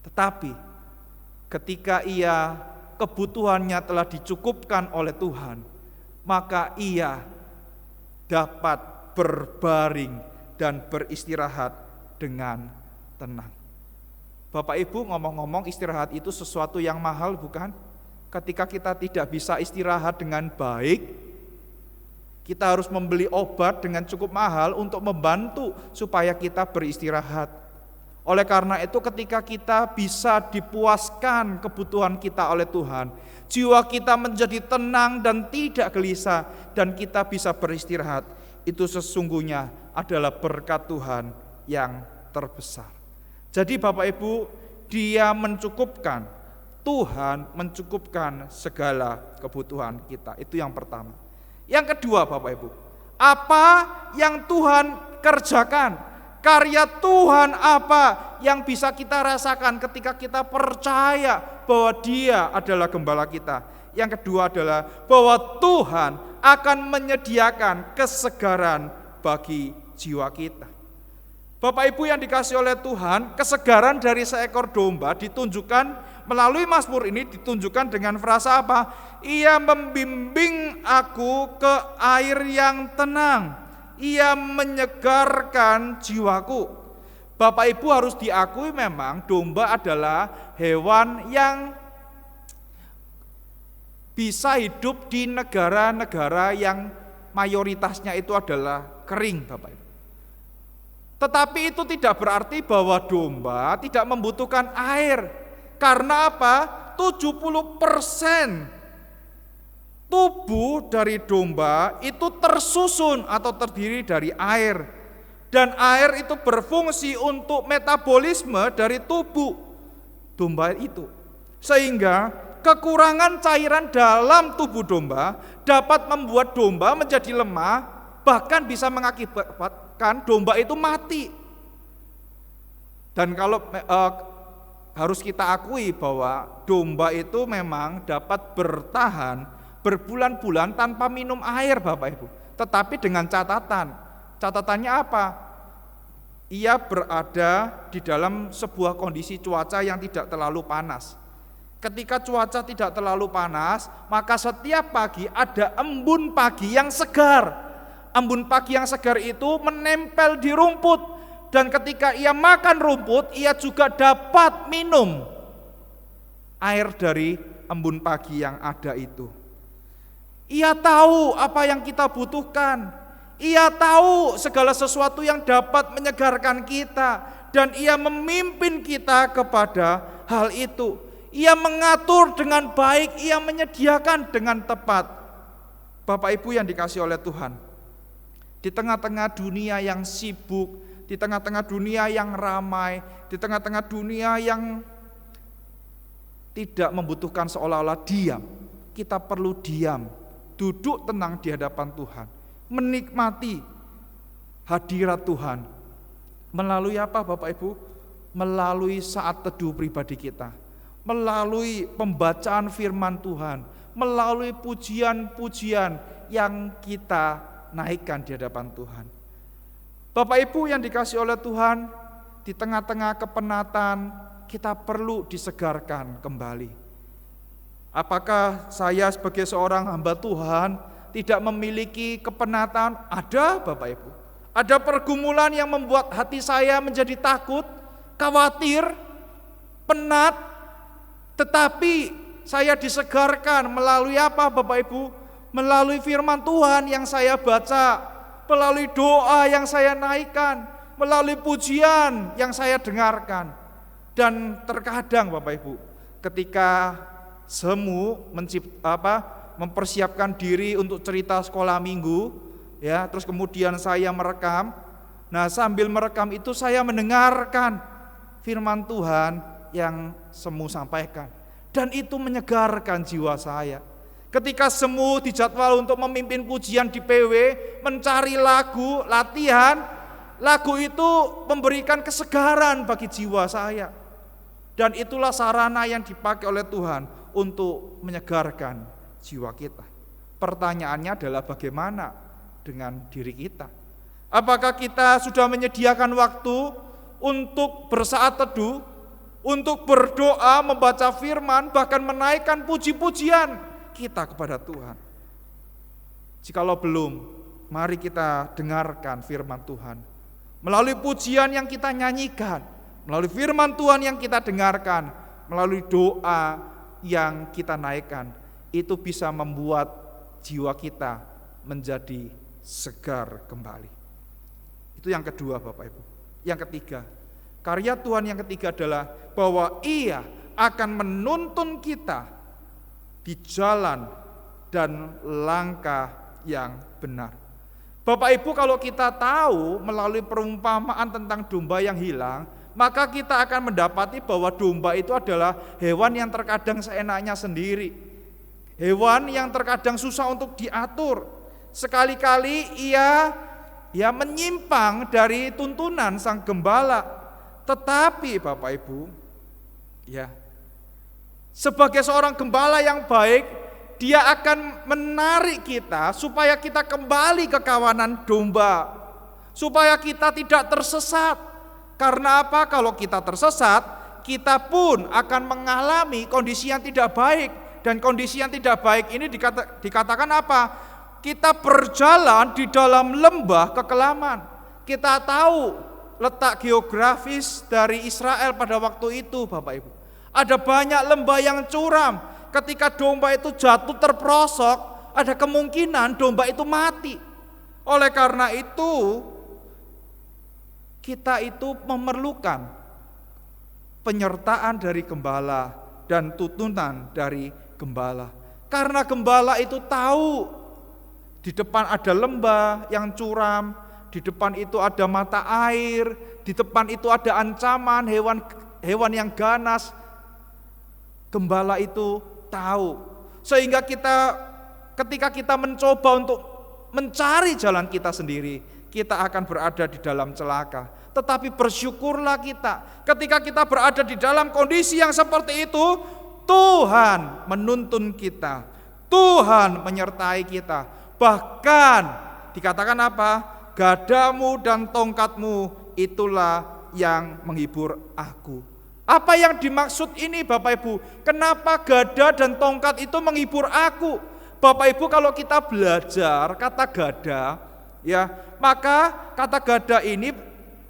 Tetapi ketika ia kebutuhannya telah dicukupkan oleh Tuhan, maka ia dapat berbaring dan beristirahat dengan tenang. Bapak Ibu, ngomong-ngomong istirahat itu sesuatu yang mahal, bukan? Ketika kita tidak bisa istirahat dengan baik, kita harus membeli obat dengan cukup mahal untuk membantu supaya kita beristirahat. Oleh karena itu ketika kita bisa dipuaskan kebutuhan kita oleh Tuhan, jiwa kita menjadi tenang dan tidak gelisah, dan kita bisa beristirahat. Itu sesungguhnya adalah berkat Tuhan yang terbesar. Jadi Bapak Ibu, Dia mencukupkan, Tuhan mencukupkan segala kebutuhan kita. Itu yang pertama. Yang kedua Bapak Ibu, apa yang Tuhan kerjakan? Karya Tuhan apa yang bisa kita rasakan ketika kita percaya bahwa Dia adalah gembala kita? Yang kedua adalah bahwa Tuhan akan menyediakan kesegaran bagi jiwa kita. Bapak Ibu yang dikasihi oleh Tuhan, kesegaran dari seekor domba ditunjukkan melalui Mazmur ini, ditunjukkan dengan frasa apa? Ia membimbing aku ke air yang tenang. Ia menyegarkan jiwaku. Bapak Ibu harus diakui memang domba adalah hewan yang bisa hidup di negara-negara yang mayoritasnya itu adalah kering, Bapak Ibu. Tetapi itu tidak berarti bahwa domba tidak membutuhkan air. Karena apa? 70% tubuh dari domba itu tersusun atau terdiri dari air. Dan air itu berfungsi untuk metabolisme dari tubuh domba itu. Sehingga kekurangan cairan dalam tubuh domba dapat membuat domba menjadi lemah, bahkan bisa mengakibatkan domba itu mati. Dan kalau harus kita akui bahwa domba itu memang dapat bertahan berbulan-bulan tanpa minum air, Bapak Ibu. Tetapi dengan catatan. Catatannya apa? Ia berada di dalam sebuah kondisi cuaca yang tidak terlalu panas. Ketika cuaca tidak terlalu panas, maka setiap pagi ada embun pagi yang segar. Embun pagi yang segar itu menempel di rumput. Dan ketika ia makan rumput, ia juga dapat minum air dari embun pagi yang ada itu. Ia tahu apa yang kita butuhkan. Ia tahu segala sesuatu yang dapat menyegarkan kita. Dan ia memimpin kita kepada hal itu. Ia mengatur dengan baik, ia menyediakan dengan tepat. Bapak Ibu yang dikasihi oleh Tuhan, di tengah-tengah dunia yang sibuk, di tengah-tengah dunia yang ramai, di tengah-tengah dunia yang tidak membutuhkan seolah-olah diam, kita perlu diam, duduk tenang di hadapan Tuhan, menikmati hadirat Tuhan. Melalui apa Bapak Ibu? melalui saat teduh pribadi kita, melalui pembacaan firman Tuhan, melalui pujian-pujian yang kita naikkan di hadapan Tuhan. Bapak Ibu yang dikasihi oleh Tuhan, di tengah-tengah kepenatan kita perlu disegarkan kembali. Apakah saya sebagai seorang hamba Tuhan tidak memiliki kepenatan? Ada, Bapak Ibu. Ada pergumulan yang membuat hati saya menjadi takut, khawatir, penat, tetapi saya disegarkan melalui apa, Bapak Ibu? Melalui firman Tuhan yang saya baca, melalui doa yang saya naikkan, melalui pujian yang saya dengarkan. Dan terkadang Bapak Ibu, ketika semu mempersiapkan diri untuk cerita sekolah minggu, ya, terus kemudian saya merekam. Nah, sambil merekam itu saya mendengarkan firman Tuhan yang semu sampaikan, dan itu menyegarkan jiwa saya. Ketika semu dijadwal untuk memimpin pujian di PW, mencari lagu, latihan, lagu itu memberikan kesegaran bagi jiwa saya. Dan itulah sarana yang dipakai oleh Tuhan untuk menyegarkan jiwa kita. Pertanyaannya adalah bagaimana dengan diri kita? Apakah kita sudah menyediakan waktu untuk bersaat teduh, untuk berdoa, membaca firman, bahkan menaikkan puji-pujian kita kepada Tuhan? Jikalau belum, mari kita dengarkan firman Tuhan. Melalui pujian yang kita nyanyikan, melalui firman Tuhan yang kita dengarkan, melalui doa yang kita naikkan, itu bisa membuat jiwa kita menjadi segar kembali. Itu yang kedua, Bapak Ibu. Yang ketiga, karya Tuhan yang ketiga adalah bahwa Ia akan menuntun kita di jalan dan langkah yang benar. Bapak Ibu, kalau kita tahu melalui perumpamaan tentang domba yang hilang, maka kita akan mendapati bahwa domba itu adalah hewan yang terkadang seenaknya sendiri. Hewan yang terkadang susah untuk diatur. Sekali-kali ia menyimpang dari tuntunan sang gembala. Tetapi Bapak Ibu, sebagai seorang gembala yang baik, dia akan menarik kita supaya kita kembali ke kawanan domba, supaya kita tidak tersesat. Karena apa? Kalau kita tersesat, kita pun akan mengalami kondisi yang tidak baik. Dan kondisi yang tidak baik ini dikatakan apa? Kita berjalan di dalam lembah kekelaman. Kita tahu letak geografis dari Israel pada waktu itu, Bapak Ibu. Ada banyak lembah yang curam. Ketika domba itu jatuh terperosok, ada kemungkinan domba itu mati. Oleh karena itu, kita itu memerlukan penyertaan dari gembala dan tuntunan dari gembala. Karena gembala itu tahu di depan ada lembah yang curam, di depan itu ada mata air, di depan itu ada ancaman hewan yang ganas. Gembala itu tahu. Sehingga ketika kita mencoba untuk mencari jalan kita sendiri, kita akan berada di dalam celaka. Tetapi bersyukurlah kita ketika kita berada di dalam kondisi yang seperti itu, Tuhan menuntun kita, Tuhan menyertai kita. Bahkan dikatakan apa? Gadamu dan tongkatmu itulah yang menghibur aku. Apa yang dimaksud ini, Bapak Ibu? Kenapa gada dan tongkat itu menghibur aku? Bapak Ibu, kalau kita belajar kata gada, maka kata gada ini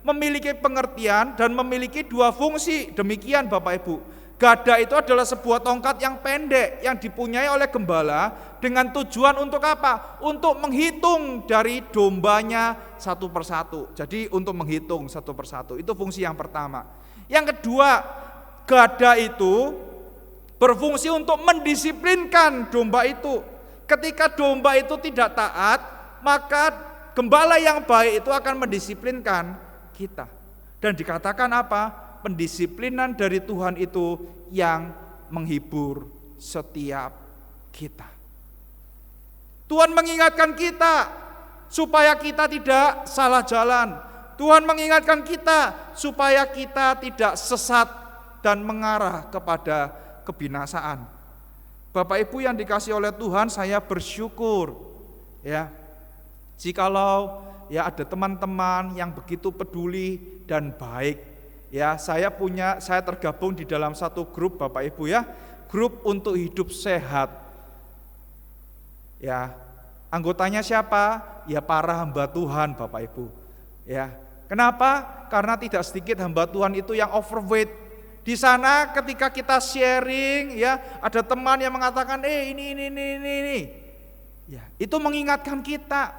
memiliki pengertian dan memiliki dua fungsi. Demikian Bapak Ibu. Gada itu adalah sebuah tongkat yang pendek yang dipunyai oleh gembala dengan tujuan untuk apa? Untuk menghitung dari dombanya satu persatu. Jadi untuk menghitung satu persatu. Itu fungsi yang pertama. Yang kedua, gada itu berfungsi untuk mendisiplinkan domba itu. Ketika domba itu tidak taat, maka gembala yang baik itu akan mendisiplinkan kita. Dan dikatakan apa? Pendisiplinan dari Tuhan itu yang menghibur setiap kita. Tuhan mengingatkan kita supaya kita tidak salah jalan. Tuhan mengingatkan kita supaya kita tidak sesat dan mengarah kepada kebinasaan. Bapak Ibu yang dikasihi oleh Tuhan, saya bersyukur ya, jikalau ya ada teman-teman yang begitu peduli dan baik. Ya, saya tergabung di dalam satu grup Bapak Ibu ya, grup untuk hidup sehat. Ya, anggotanya siapa? Ya para hamba Tuhan Bapak Ibu. Ya, kenapa? Karena tidak sedikit hamba Tuhan itu yang overweight. Di sana ketika kita sharing ya, ada teman yang mengatakan ini. Ya, itu mengingatkan kita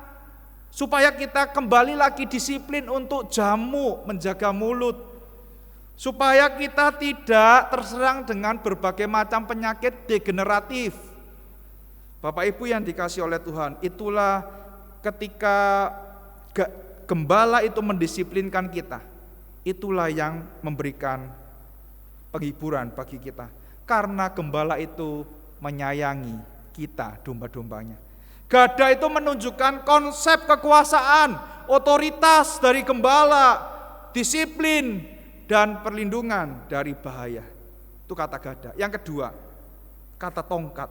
supaya kita kembali lagi disiplin untuk jamu, menjaga mulut. Supaya kita tidak terserang dengan berbagai macam penyakit degeneratif. Bapak Ibu yang dikasihi oleh Tuhan, itulah ketika gembala itu mendisiplinkan kita. Itulah yang memberikan penghiburan bagi kita, karena gembala itu menyayangi kita, domba-dombanya. Gada itu menunjukkan konsep kekuasaan, otoritas dari gembala, disiplin dan perlindungan dari bahaya. Itu kata gada. Yang kedua, kata tongkat.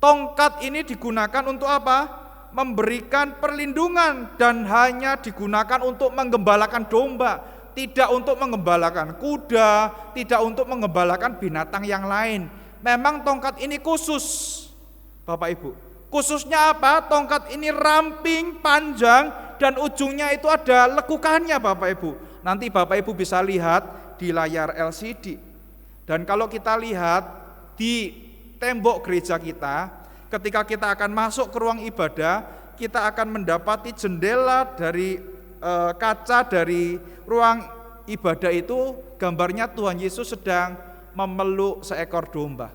Tongkat ini digunakan untuk apa? Memberikan perlindungan dan hanya digunakan untuk menggembalakan domba. Tidak untuk mengembalakan kuda, tidak untuk mengembalakan binatang yang lain. Memang tongkat ini khusus, Bapak Ibu. Khususnya apa? Tongkat ini ramping, panjang, dan ujungnya itu ada lekukannya Bapak Ibu. Nanti Bapak Ibu bisa lihat di layar LCD. Dan kalau kita lihat di tembok gereja kita, ketika kita akan masuk ke ruang ibadah, kita akan mendapati jendela dari kaca dari ruang ibadah itu, gambarnya Tuhan Yesus sedang memeluk seekor domba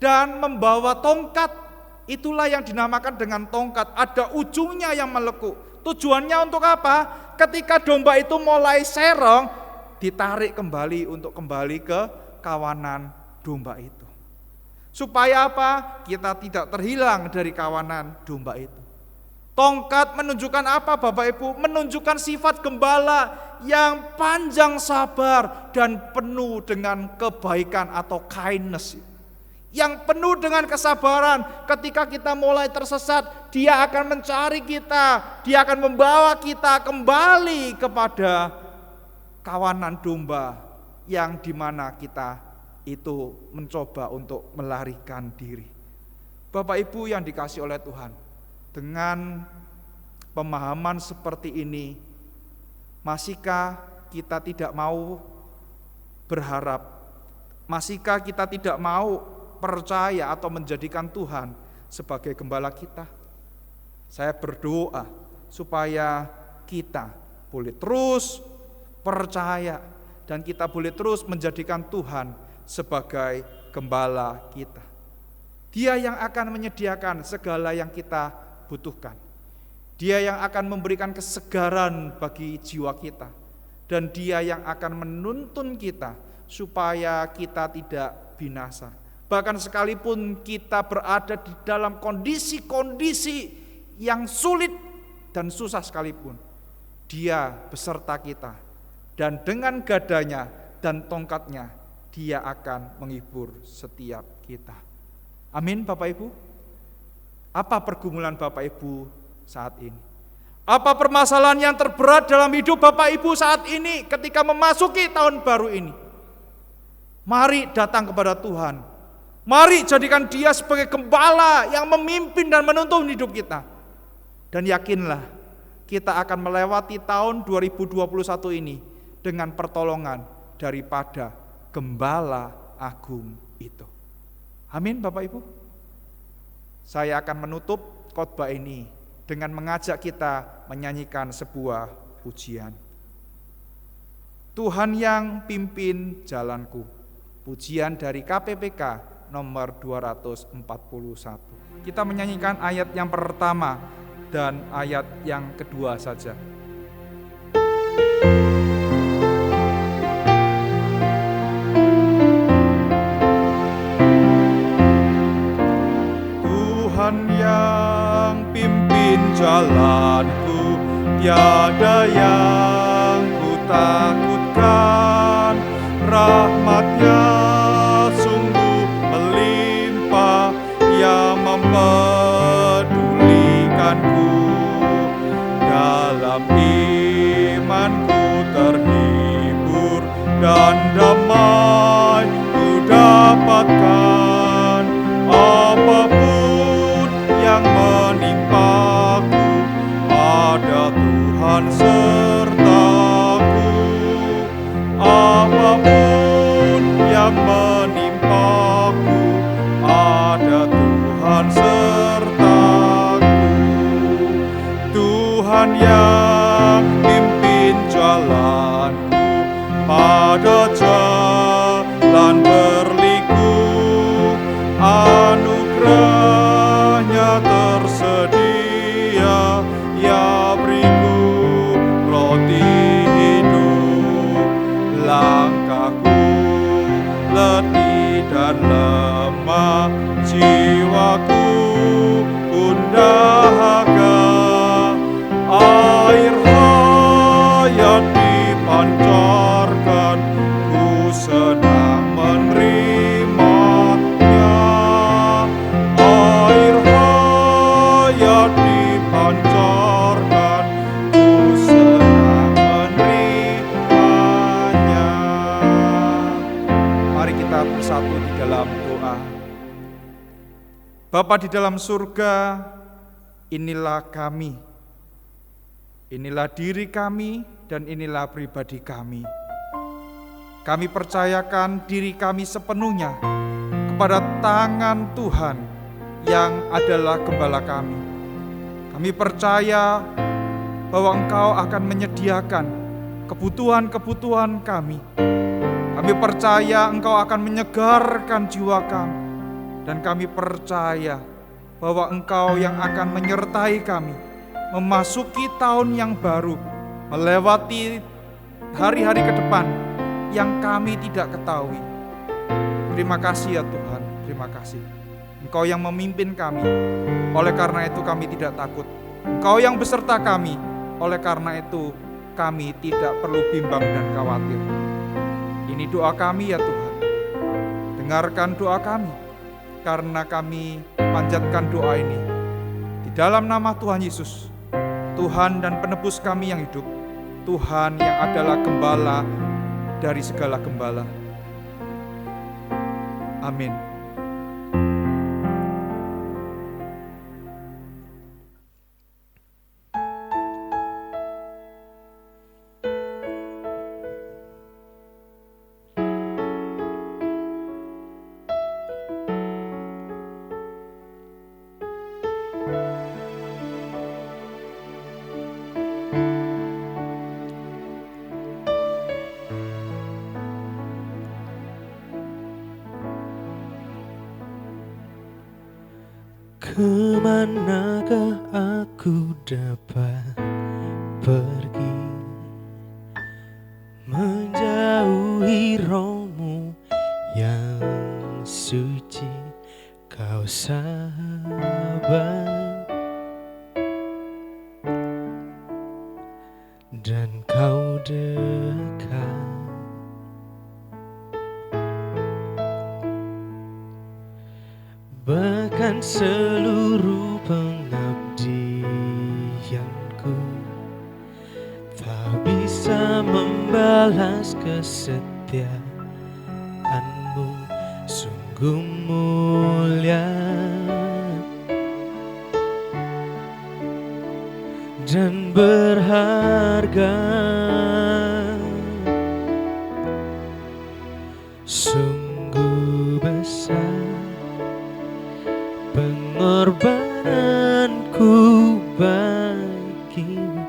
dan membawa tongkat. Itulah yang dinamakan dengan tongkat, ada ujungnya yang melekuk. Tujuannya untuk apa? Ketika domba itu mulai serong, ditarik kembali untuk kembali ke kawanan domba itu. Supaya apa? Kita tidak terhilang dari kawanan domba itu. Tongkat menunjukkan apa Bapak Ibu? Menunjukkan sifat gembala yang panjang sabar dan penuh dengan kebaikan atau kindness. Yang penuh dengan kesabaran. Ketika kita mulai tersesat, Dia akan mencari kita, Dia akan membawa kita kembali kepada kawanan domba yang dimana kita itu mencoba untuk melarikan diri. Bapak Ibu yang dikasihi oleh Tuhan, dengan pemahaman seperti ini, masihkah kita tidak mau berharap? Masihkah kita tidak mau percaya atau menjadikan Tuhan sebagai gembala kita? Saya berdoa supaya kita boleh terus percaya dan kita boleh terus menjadikan Tuhan sebagai gembala kita. Dia yang akan menyediakan segala yang kita butuhkan. Dia yang akan memberikan kesegaran bagi jiwa kita. Dan Dia yang akan menuntun kita supaya kita tidak binasa. Bahkan sekalipun kita berada di dalam kondisi-kondisi yang sulit dan susah sekalipun, Dia beserta kita. Dan dengan gadanya dan tongkatnya, Dia akan menghibur setiap kita. Amin Bapak Ibu. Apa pergumulan Bapak Ibu saat ini? Apa permasalahan yang terberat dalam hidup Bapak Ibu saat ini ketika memasuki tahun baru ini? Mari datang kepada Tuhan. Mari jadikan Dia sebagai gembala yang memimpin dan menuntun hidup kita. Dan yakinlah kita akan melewati tahun 2021 ini dengan pertolongan daripada Gembala Agung itu. Amin Bapak Ibu. Saya akan menutup khotbah ini dengan mengajak kita menyanyikan sebuah pujian. Tuhan yang pimpin jalanku. Pujian dari KPPK nomor 241. Kita menyanyikan ayat yang pertama dan ayat yang kedua saja. Tuhan yang pimpin jalanku, tiada yang rahmat-Nya sungguh melimpah, Ia mempedulikanku. Dalam imanku terhibur dan damai ku dapatkan. Apapun yang menimpaku, ada Tuhan sertaku. Apapun yang menimpaku, ada Tuhan sertaku. Tuhan yang pimpin jalanku pada jalan berliku, anugerah-Nya tersedia, Ia beriku roti hidup. Langkahku letih dan lemah, jiwaku pun dahaga. Air hayat dipancarkan, ku sedang menerimanya. Air hayat dipancarkan, ku sedang menerimanya. Mari kita bersatu di dalam doa. Bapa di dalam surga, inilah kami. Inilah diri kami dan inilah pribadi kami. Kami percayakan diri kami sepenuhnya kepada tangan Tuhan yang adalah gembala kami. Kami percaya bahwa Engkau akan menyediakan kebutuhan-kebutuhan kami. Kami percaya Engkau akan menyegarkan jiwa kami. Dan kami percaya bahwa Engkau yang akan menyertai kami memasuki tahun yang baru, melewati hari-hari ke depan yang kami tidak ketahui. Terima kasih ya Tuhan, terima kasih. Engkau yang memimpin kami, oleh karena itu kami tidak takut. Engkau yang beserta kami, oleh karena itu kami tidak perlu bimbang dan khawatir. Ini doa kami ya Tuhan. Dengarkan doa kami, karena kami panjatkan doa ini di dalam nama Tuhan Yesus, Tuhan dan penebus kami yang hidup, Tuhan yang adalah gembala dari segala gembala. Amin. Kemanakah aku dapat pergi, menjauhi roh-Mu yang suci? Kau sabar dan Kau dekat. Bahkan seluruh pengabdianku tak bisa membalas kesetiaan-Mu, sungguh mulia dan berharga. Sungguh besar pengorbananku bagimu,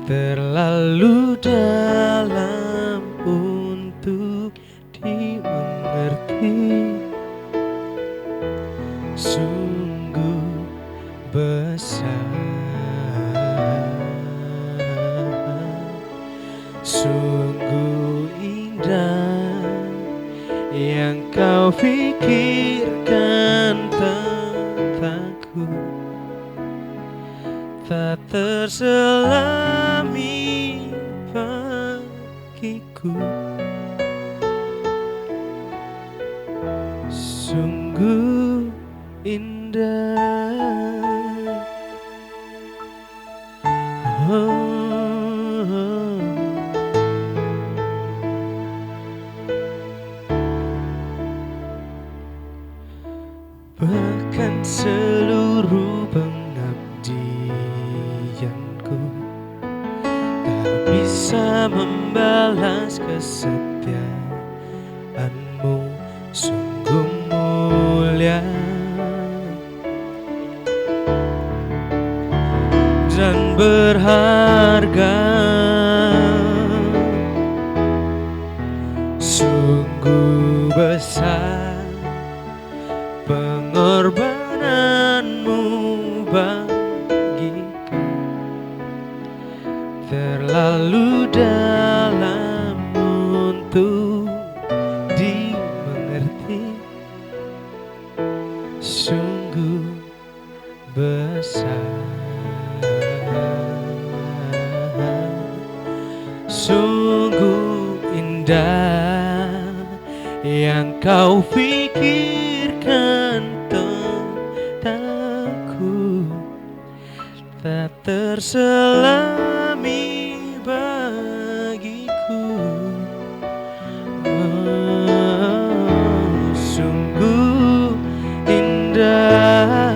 terlalu dalam untuk dimengerti. Sungguh besar, sungguh indah yang Kau pikirkan tentangku, tak terselami bagiku. Sungguh indah. Bahkan seluruh pengabdianku tak bisa membalas kesetiaanmu. Sungguh mulia dan berharga. Sungguh besar pengorbananmu bagiku, terlalu dalam untuk dimengerti. Sungguh besar, sungguh indah yang kau pikirkan tentangku, tak terselami bagiku. Sungguh indah,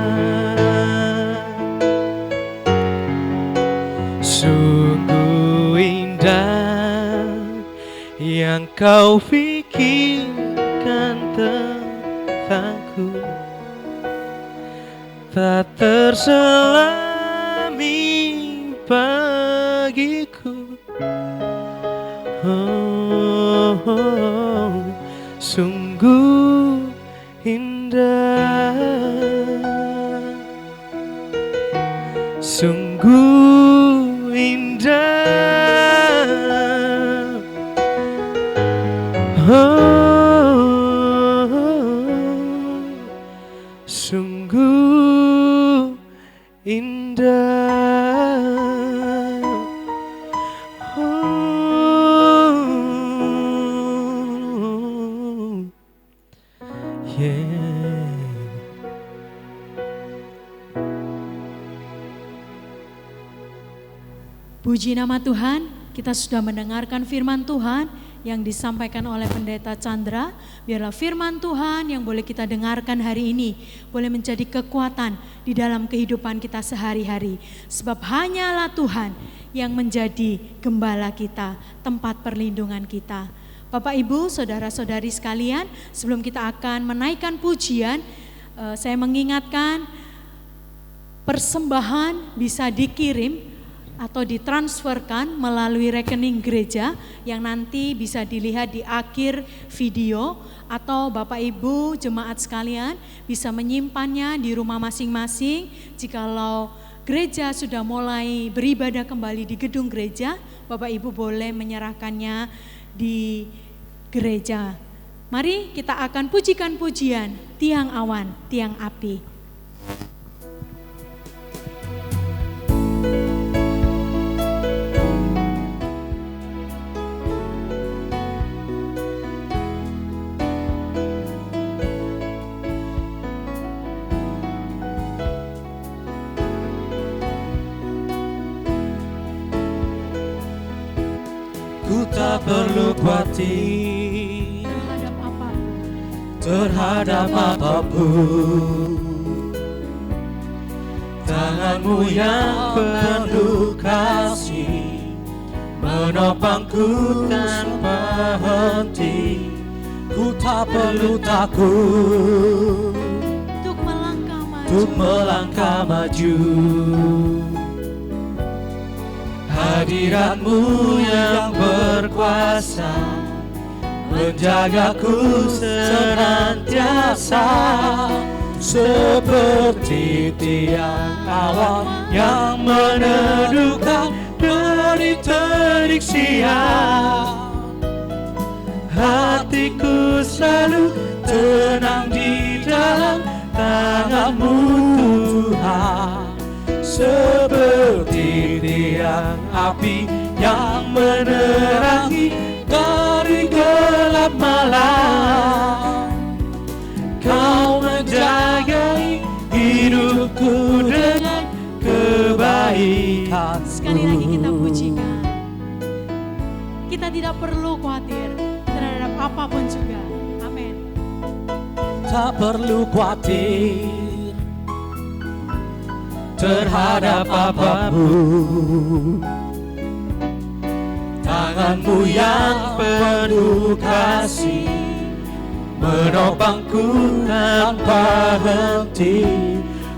sungguh indah yang kau pikirkan tentangku, tak terselami bagiku. Sungguh indah, sungguh indah. Sungguh indah. Puji nama Tuhan, kita sudah mendengarkan firman Tuhan yang disampaikan oleh Pendeta Chandra. Biarlah firman Tuhan yang boleh kita dengarkan hari ini boleh menjadi kekuatan di dalam kehidupan kita sehari-hari. Sebab hanyalah Tuhan yang menjadi gembala kita, tempat perlindungan kita. Bapak, Ibu, saudara-saudari sekalian, sebelum kita akan menaikkan pujian, saya mengingatkan persembahan bisa dikirim atau ditransferkan melalui rekening gereja yang nanti bisa dilihat di akhir video, atau Bapak Ibu jemaat sekalian bisa menyimpannya di rumah masing-masing. Jikalau gereja sudah mulai beribadah kembali di gedung gereja, Bapak Ibu boleh menyerahkannya di gereja. Mari kita akan pujikan pujian Tiang Awan, Tiang Api. Ku tak perlu khawatir terhadap apapun. Tanganmu yang penuh kasih menopangku tanpa henti. Ku tak perlu takut untuk melangkah maju. Hadiratmu yang berkuasa menjagaku senantiasa, seperti tiang awan yang meneduhkan dari terik siang. Hatiku selalu tenang di dalam tangan-Mu Tuhan, seperti tiang api yang menerangi khawatir terhadap apapun juga. Amin. Tak perlu khawatir terhadap apapun. Tanganmu yang penuh kasih menopangku tanpa henti.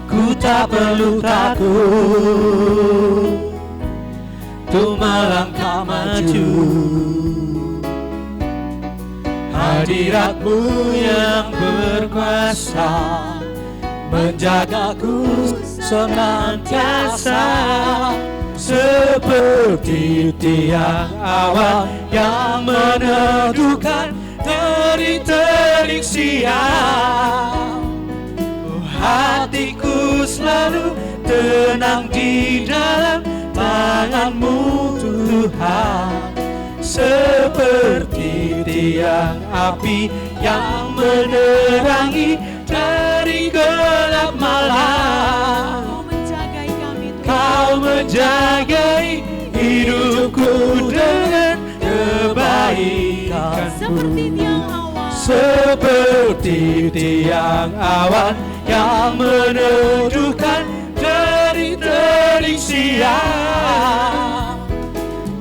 Ku tak perlu takut untuk melangkah maju. Hadiratmu yang berkuasa menjagaku senantiasa, seperti tiang awan yang meneduhkan terik-terik siang. Hatiku selalu tenang di dalam tangan-Mu Tuhan, seperti tiang api yang menerangi dari gelap malam. Kau menjagai kami Tuhan. Kau menjagai hidupku dengan kebaikan-Mu, Seperti tiang awan. seperti tiang awan yang meneduhkan dari terik siang.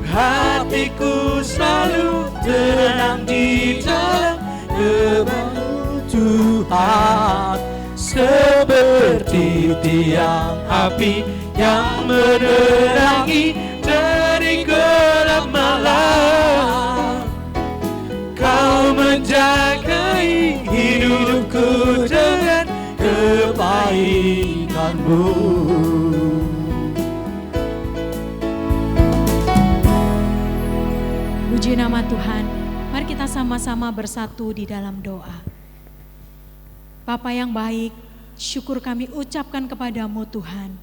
Hatiku selalu tenang di dalam kebaikan Tuhan, seperti tiang api yang menerangi dari gelap malam. Kau menjagai hidupku dengan kebaikan-Mu. Puji nama Tuhan. Mari kita sama-sama bersatu di dalam doa. Bapa yang baik, syukur kami ucapkan kepadamu Tuhan.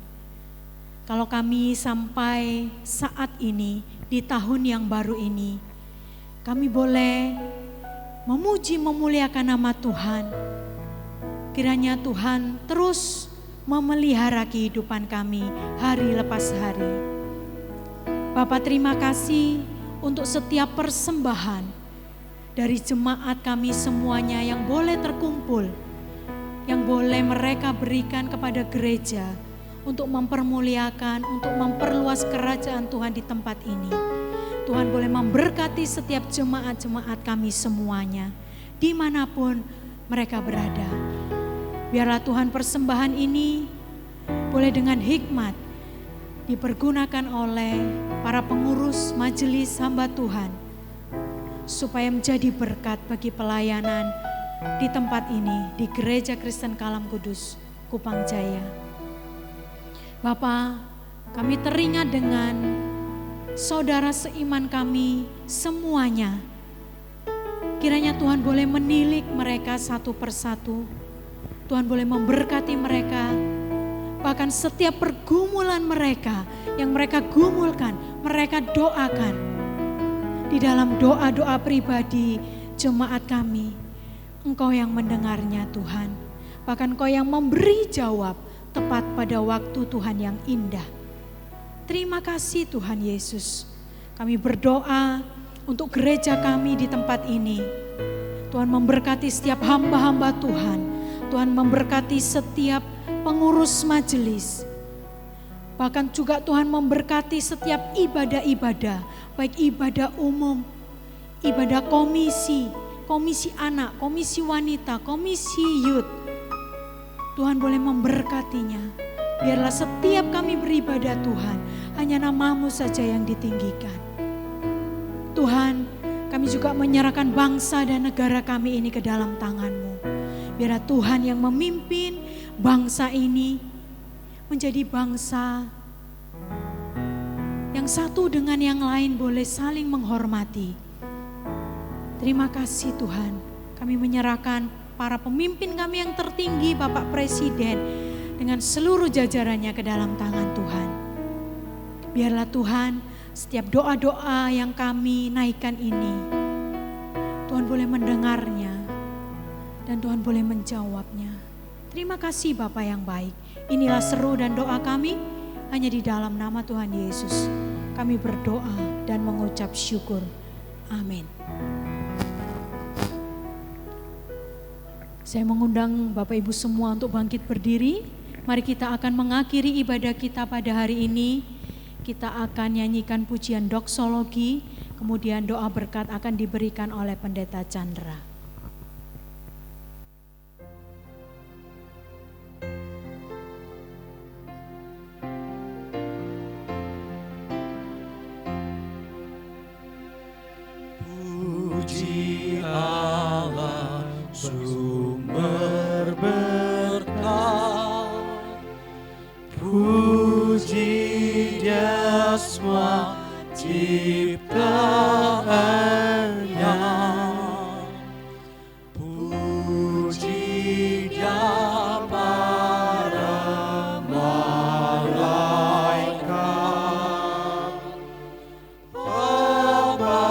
Kalau kami sampai saat ini, di tahun yang baru ini, kami boleh memuji memuliakan nama Tuhan. Kiranya Tuhan terus memelihara kehidupan kami hari lepas hari. Bapa, terima kasih untuk setiap persembahan dari jemaat kami semuanya yang boleh terkumpul, yang boleh mereka berikan kepada gereja untuk mempermuliakan, untuk memperluas kerajaan Tuhan di tempat ini. Tuhan boleh memberkati setiap jemaat-jemaat kami semuanya, dimanapun mereka berada. Biarlah Tuhan persembahan ini boleh dengan hikmat dipergunakan oleh para pengurus majelis hamba Tuhan, supaya menjadi berkat bagi pelayanan di tempat ini, di Gereja Kristen Kalam Kudus, Kupang Jaya. Bapa, kami teringat dengan saudara seiman kami semuanya. Kiranya Tuhan boleh menilik mereka satu persatu. Tuhan boleh memberkati mereka. Bahkan setiap pergumulan mereka yang mereka gumulkan, mereka doakan. Di dalam doa-doa pribadi jemaat kami, Engkau yang mendengarnya Tuhan. Bahkan Engkau yang memberi jawab tepat pada waktu Tuhan yang indah. Terima kasih Tuhan Yesus. Kami berdoa untuk gereja kami di tempat ini. Tuhan memberkati setiap hamba-hamba Tuhan. Tuhan memberkati setiap pengurus majelis. Bahkan juga Tuhan memberkati setiap ibadah-ibadah, baik ibadah umum, ibadah komisi, komisi anak, komisi wanita, komisi youth. Tuhan boleh memberkatinya. Biarlah setiap kami beribadah Tuhan, hanya nama-Mu saja yang ditinggikan. Tuhan, kami juga menyerahkan bangsa dan negara kami ini ke dalam tangan-Mu. Biarlah Tuhan yang memimpin bangsa ini menjadi bangsa yang satu dengan yang lain boleh saling menghormati. Terima kasih Tuhan, kami menyerahkan para pemimpin kami yang tertinggi, Bapak Presiden dengan seluruh jajarannya ke dalam tangan Tuhan. Biarlah Tuhan, setiap doa-doa yang kami naikkan ini, Tuhan boleh mendengarnya dan Tuhan boleh menjawabnya. Terima kasih Bapa yang baik. Inilah seru dan doa kami hanya di dalam nama Tuhan Yesus. Kami berdoa dan mengucap syukur. Amin. Saya mengundang Bapak Ibu semua untuk bangkit berdiri. Mari kita akan mengakhiri ibadah kita pada hari ini. Kita akan nyanyikan pujian doksologi, kemudian doa berkat akan diberikan oleh Pendeta Chandra. Puji Allah sumber berkah, puji Dia semua ciptaannya, puji Dia para malaikat, Bapa,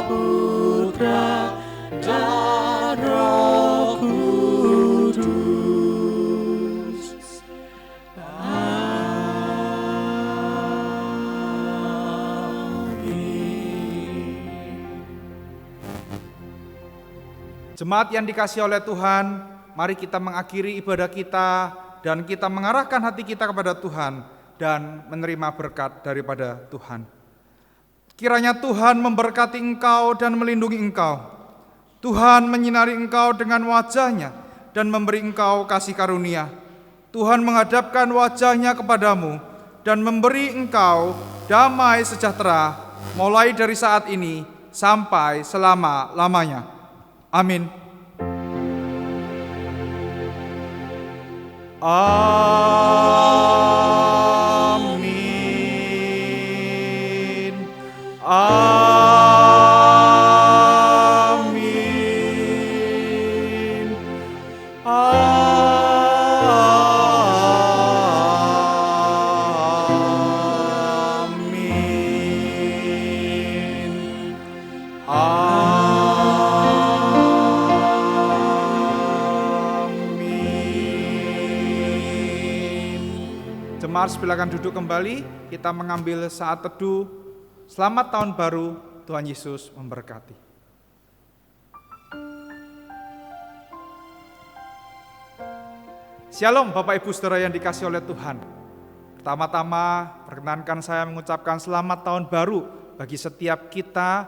Putra, dan Roh Kudus. Jemaat yang dikasihi oleh Tuhan, mari kita mengakhiri ibadah kita dan kita mengarahkan hati kita kepada Tuhan dan menerima berkat daripada Tuhan. Kiranya Tuhan memberkati engkau dan melindungi engkau. Tuhan menyinari engkau dengan wajah-Nya dan memberi engkau kasih karunia. Tuhan menghadapkan wajah-Nya kepadamu dan memberi engkau damai sejahtera mulai dari saat ini sampai selama-lamanya. Amin. Amin. Amin. Amin. Jemaat silakan duduk kembali, kita mengambil saat teduh. Selamat tahun baru, Tuhan Yesus memberkati. Shalom Bapak Ibu Saudara yang dikasihi oleh Tuhan. Pertama-tama perkenankan saya mengucapkan selamat tahun baru bagi setiap kita,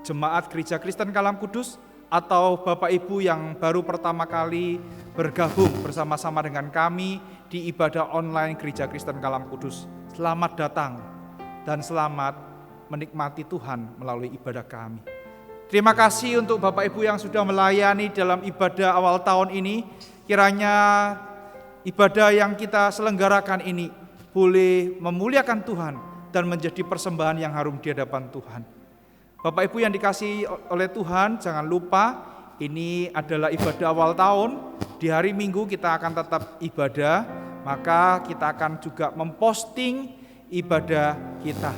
Jemaat Gereja Kristen Kalam Kudus, atau Bapak Ibu yang baru pertama kali bergabung bersama-sama dengan kami di ibadah online Gereja Kristen Kalam Kudus. Selamat datang dan selamat menikmati Tuhan melalui ibadah kami. Terima kasih untuk Bapak Ibu yang sudah melayani dalam ibadah awal tahun ini. Kiranya ibadah yang kita selenggarakan ini boleh memuliakan Tuhan dan menjadi persembahan yang harum di hadapan Tuhan. Bapak Ibu yang dikasihi oleh Tuhan, jangan lupa ini adalah ibadah awal tahun. Di hari Minggu kita akan tetap ibadah, maka kita akan juga memposting ibadah kita.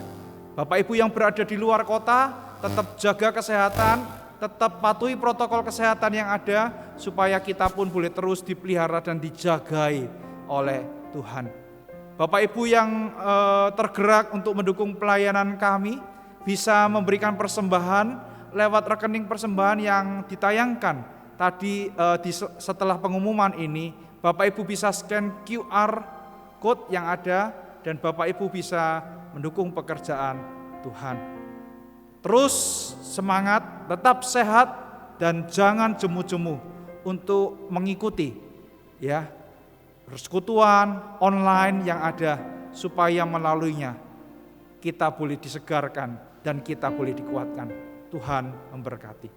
Bapak Ibu yang berada di luar kota, tetap jaga kesehatan, tetap patuhi protokol kesehatan yang ada, supaya kita pun boleh terus dipelihara dan dijagai oleh Tuhan. Bapak Ibu yang tergerak untuk mendukung pelayanan kami, bisa memberikan persembahan lewat rekening persembahan yang ditayangkan tadi setelah pengumuman ini. Bapak Ibu bisa scan QR code yang ada dan Bapak Ibu bisa mendukung pekerjaan Tuhan. Terus semangat, tetap sehat dan jangan jemu-jemu untuk mengikuti ya persekutuan online yang ada, supaya melaluinya kita boleh disegarkan dan kita boleh dikuatkan. Tuhan memberkati.